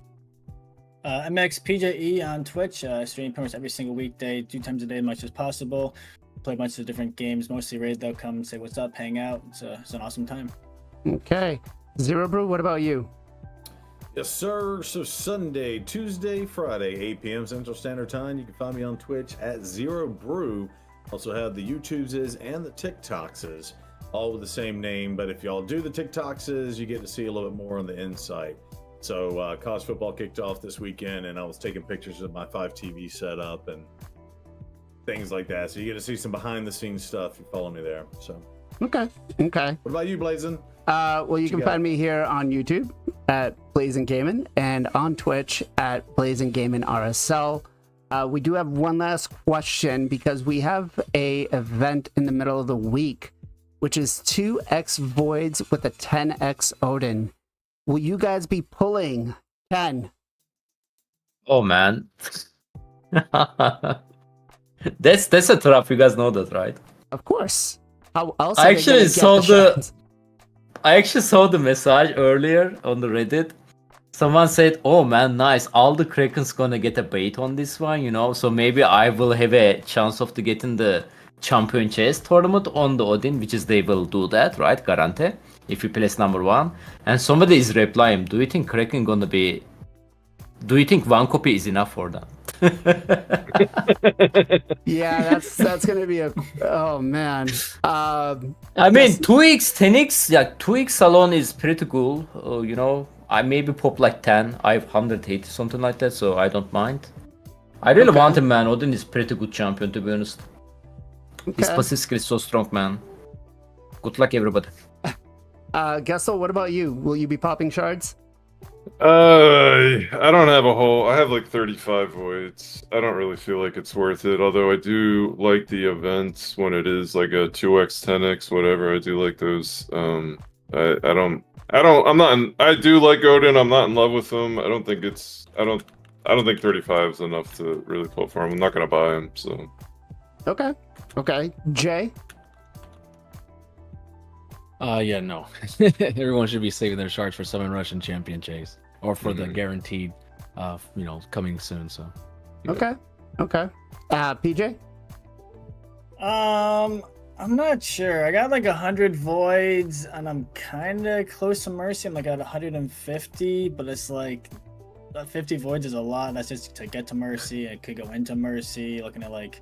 MXPJE on Twitch. Stream pretty much every single weekday, 2 times a day, as much as possible. Play a bunch of different games, mostly raid. They'll come say what's up, hang out. It's an awesome time. Okay. Zero Brew, what about you? Yes, sir. So Sunday, Tuesday, Friday, 8 p.m. Central Standard Time. You can find me on Twitch at Zero Brew. Also have the YouTube's and the TikToks, all with the same name. But if y'all do the TikToks, you get to see a little bit more on the insight. So college football kicked off this weekend, and I was taking pictures of my 5 TV setup and things like that. So you get to see some behind the scenes stuff. You follow me there. So Okay. what about you, Blazin? Well, you can find me here on YouTube at BLAZIN Gaming and on Twitch at BLAZIN Gaming RSL. We do have one last question because we have a event in the middle of the week, which is 2x Voids with a 10x Odin. Will you guys be pulling 10? Oh man. That's a trap, you guys know that, right? Of course. How else? I actually saw the message earlier on the Reddit, Someone said, "Oh man, nice. All the Kraken's gonna get a bait on this one, you know. So maybe I will have a chance of to get in the champion chess tournament on the Odin, which is they will do that, right? Guarantee. If you place number 1." And somebody is replying, "Do you think Kraken gonna be? Do you think one copy is enough for them?" Yeah, that's gonna be a. Oh man. I mean, 2x, 10x, yeah, 2x alone is pretty cool. You know, I maybe pop like 10. I have 180, something like that, so I don't mind. I really Okay. want him, man. Odin is pretty good champion, to be honest. His Okay. passive skill is so strong, man. Good luck, everybody. Gestal, what about you? Will you be popping shards? I don't have a whole. I have like 35 voids. I don't really feel like it's worth it. Although I do like the events when it is like a 2x, 10x, whatever. I do like those. I don't. I'm not. I do like Odin. I'm not in love with him. I don't think it's. I don't think 35 is enough to really pull for him. I'm not gonna buy him. So. Okay. Okay. Jay. Yeah, no. Everyone should be saving their shards for Summon Russian Champion Chase or for the guaranteed, coming soon. So. Okay. Okay. PJ. I'm not sure. I got like 100 voids, and I'm kind of close to Mercy. I'm like at 150, but it's like 50 voids is a lot. That's just to get to Mercy. I could go into Mercy. Looking at like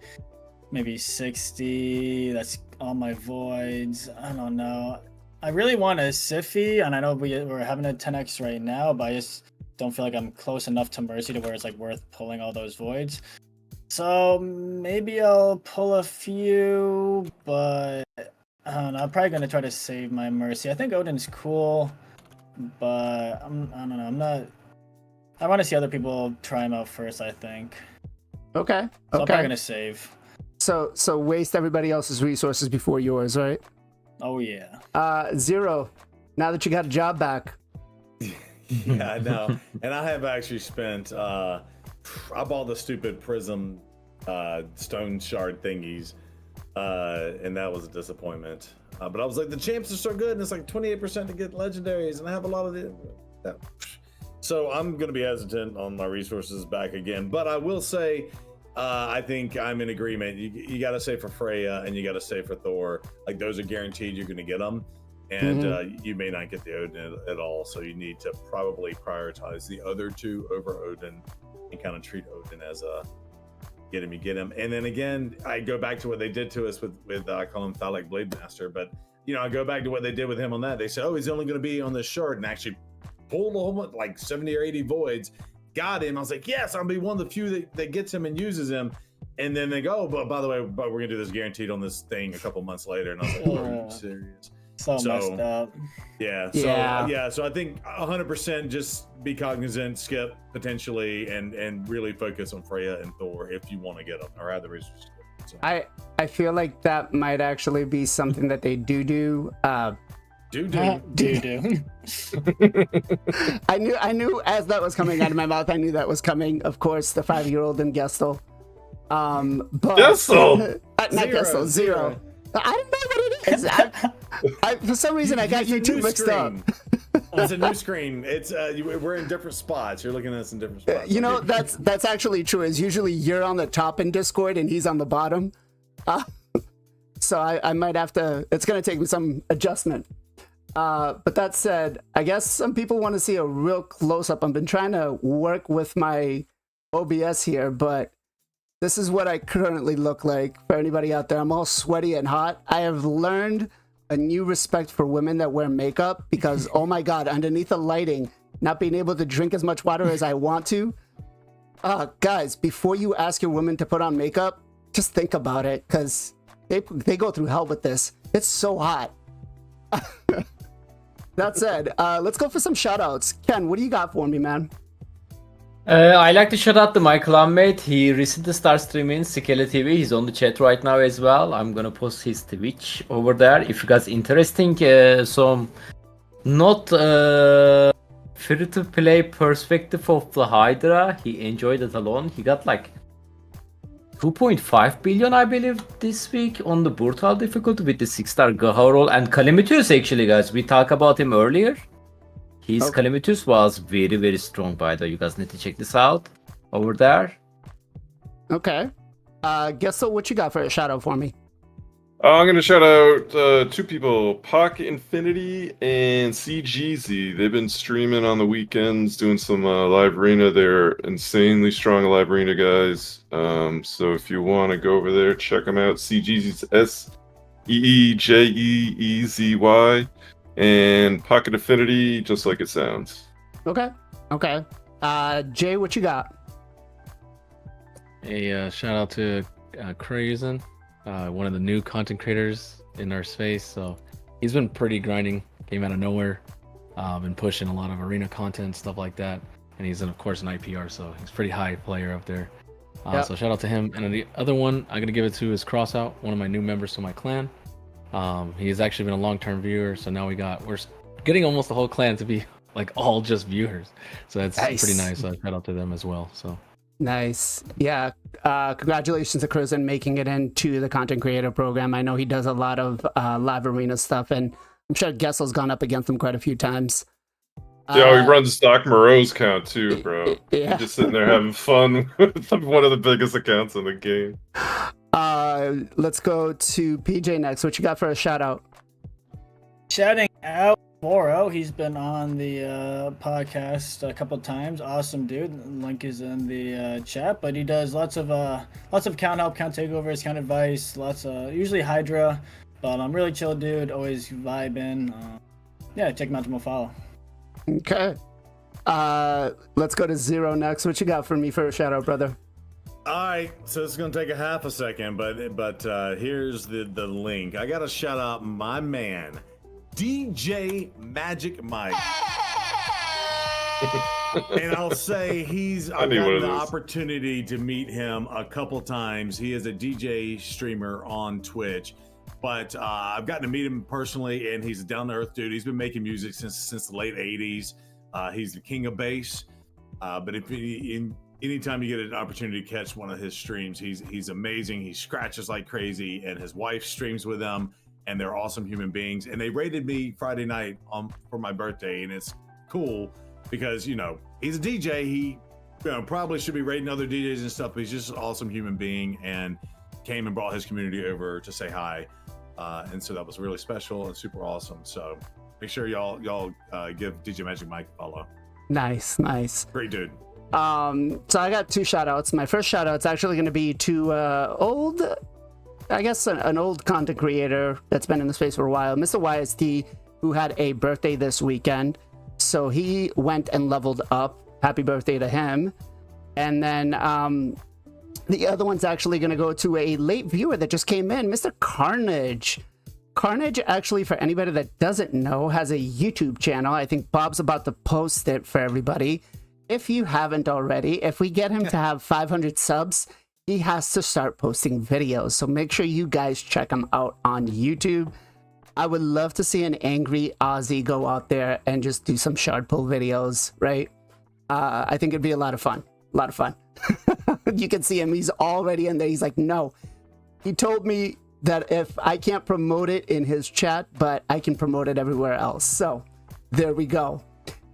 maybe 60. That's all my voids. I don't know. I really want a Siffy, and I know we're having a 10x right now, but I just don't feel like I'm close enough to Mercy to where it's like worth pulling all those voids. So maybe I'll pull a few, but I don't know. I'm probably gonna try to save my Mercy. I think Odin's cool, but I don't know. I'm not. I want to see other people try him out first. I think. Okay. So I'm probably Okay. gonna save. So waste everybody else's resources before yours, right? Oh yeah. Zero. Now that you got a job back. Yeah, I know. And I have actually spent. I bought the stupid prism stone shard thingies, and that was a disappointment. But I was like, the champs are so good, and it's like 28% to get legendaries, and I have a lot of that. So I'm going to be hesitant on my resources back again. But I will say, I think I'm in agreement. You got to save for Freya, and you got to save for Thor. Like, those are guaranteed you're going to get them. And you may not get the Odin at all. So you need to probably prioritize the other two over Odin and kind of treat Odin as a get him. And then again, I go back to what they did to us with I call him Thalek Blade Master, but I go back to what they did with him on that. They said, oh, he's only going to be on this shard, and actually pulled a whole bunch, like 70 or 80 voids, got him. I was like, yes, I'll be one of the few that gets him and uses him. And then they go, but by the way, we're going to do this guaranteed on this thing a couple months later. And I was like, oh, are you serious? So messed up. Yeah. So I think 100% just be cognizant, skip potentially, and really focus on Freya and Thor if you want to get them or have the resources. So. I feel like that might actually be something that they do. Do. I knew as that was coming out of my mouth, I knew that was coming. Of course, the 5-year-old in Gestal. But Gestal! Not Gestal, Zero. I don't know what it is. I for some reason, I got you two mixed up. It's a new screen. It's we're in different spots. You're looking at us in different spots. You know, that's actually true. Is usually you're on the top in Discord and he's on the bottom. So I might have to. It's gonna take me some adjustment. But that said, I guess some people want to see a real close up. I've been trying to work with my OBS here, but this is what I currently look like for anybody out there. I'm all sweaty and hot. I have learned a new respect for women that wear makeup because, oh my God, underneath the lighting, not being able to drink as much water as I want to. Guys, before you ask your woman to put on makeup, just think about it because they go through hell with this. It's so hot. That said, let's go for some shout outs. Ken, what do you got for me, man? I like to shout out to my clanmate. He recently started streaming Skele TV. He's on the chat right now as well. I'm gonna post his Twitch over there. If you guys interesting, some not free-to-play perspective of the Hydra. He enjoyed it alone. He got like 2.5 billion, I believe, this week on the brutal difficulty with the 6-star Gaha roll and Calamitus. Actually, guys, we talked about him earlier. His Okay. Calamitus was very, very strong, by the way. You guys need to check this out over there. Okay. Gestal, what you got for a shout out for me? I'm going to shout out two people, Pock Infinity and CGZ. They've been streaming on the weekends, doing some live arena. They're insanely strong live arena guys. So if you want to go over there, check them out. CGZ's SEEJEEZY. And Pocket Affinity, just like it sounds. Okay. Okay. Jay, what you got? A shout out to Crazen, one of the new content creators in our space. So he's been pretty grinding, came out of nowhere, been pushing a lot of arena content, stuff like that. And he's, of course, an IPR, so he's a pretty high player up there. Yep. So shout out to him. And the other one I'm going to give it to is Crossout, one of my new members to my clan. He has actually been a long-term viewer, so now we're getting almost the whole clan to be like all just viewers. So that's pretty nice. So shout out to them as well. So Nice. Yeah. Congratulations to Chris on making it into the content creator program. I know he does a lot of live arena stuff, and I'm sure Gessel's gone up against him quite a few times. Yeah, he runs Doc Moreau's account too, bro. Yeah. He's just sitting there having fun with one of the biggest accounts in the game. Let's go to PJ next. What you got for a shout out? Shouting out Boro. He's been on the podcast a couple times. Awesome dude. Link is in the chat. But he does lots of count help, count takeovers, count advice. Lots of usually Hydra. But I'm really chill dude. Always vibing. Yeah, check him out to follow. Okay. Let's go to Zero next. What you got for me for a shout out, brother? All right, so it's gonna take a half a second, but here's the link. I gotta shout out my man, DJ Magic Mike. And I'll say I've gotten the opportunity to meet him a couple times. He is a DJ streamer on Twitch, but I've gotten to meet him personally, and he's a down to earth dude. He's been making music since the late '80s. He's the king of bass. But anytime you get an opportunity to catch one of his streams, he's amazing. He scratches like crazy, and his wife streams with him, and they're awesome human beings. And they raided me Friday night for my birthday, and it's cool because he's a DJ. He probably should be raiding other DJs and stuff, but he's just an awesome human being, and came and brought his community over to say hi. And so that was really special and super awesome. So make sure y'all give DJ Magic Mike a follow. Nice. Great dude. So I got two shout outs. My first shout out's actually going to be to an old content creator that's been in the space for a while, Mr. YST, who had a birthday this weekend. So he went and leveled up. Happy birthday to him. And then the other one's actually going to go to a late viewer that just came in, Mr. Carnage. Carnage, actually, for anybody that doesn't know, has a YouTube channel. I think Bob's about to post it for everybody. If you haven't already, if we get him to have 500 subs, he has to start posting videos. So make sure you guys check him out on YouTube. I would love to see an angry Aussie go out there and just do some shard pull videos, right? I think it'd be a lot of fun. You can see him. He's already in there. He's like, no. He told me that if I can't promote it in his chat, but I can promote it everywhere else. So there we go.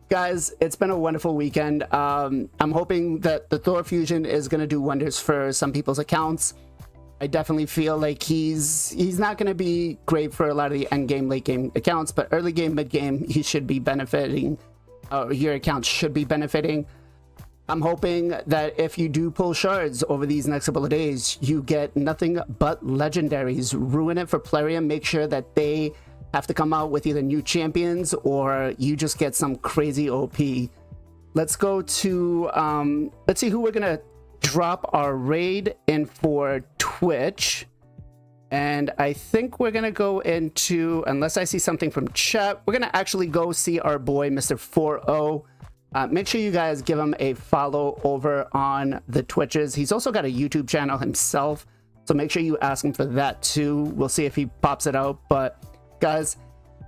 Guys, it's been a wonderful weekend. I'm hoping that the Thor fusion is going to do wonders for some people's accounts. I definitely feel like he's not going to be great for a lot of the end game, late game accounts, but early game, mid game, he should be benefiting. Your accounts should be benefiting. I'm hoping that if you do pull shards over these next couple of days, you get nothing but legendaries. Ruin it for Plarium. Make sure that they have to come out with either new champions or you just get some crazy OP. Let's go to, let's see who we're going to drop our raid in for Twitch. And I think we're going to go into, unless I see something from chat, we're going to actually go see our boy, Mr. 4O. Make sure you guys give him a follow over on the Twitches. He's also got a YouTube channel himself, so make sure you ask him for that too. We'll see if he pops it out. But guys,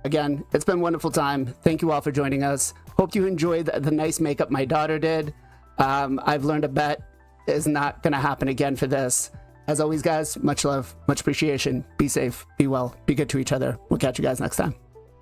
again, it's been a wonderful time. Thank you all for joining us. Hope you enjoyed the nice makeup my daughter did. I've learned a bet is not going to happen again for this. As always, guys, much love, much appreciation. Be safe, be well, be good to each other. We'll catch you guys next time.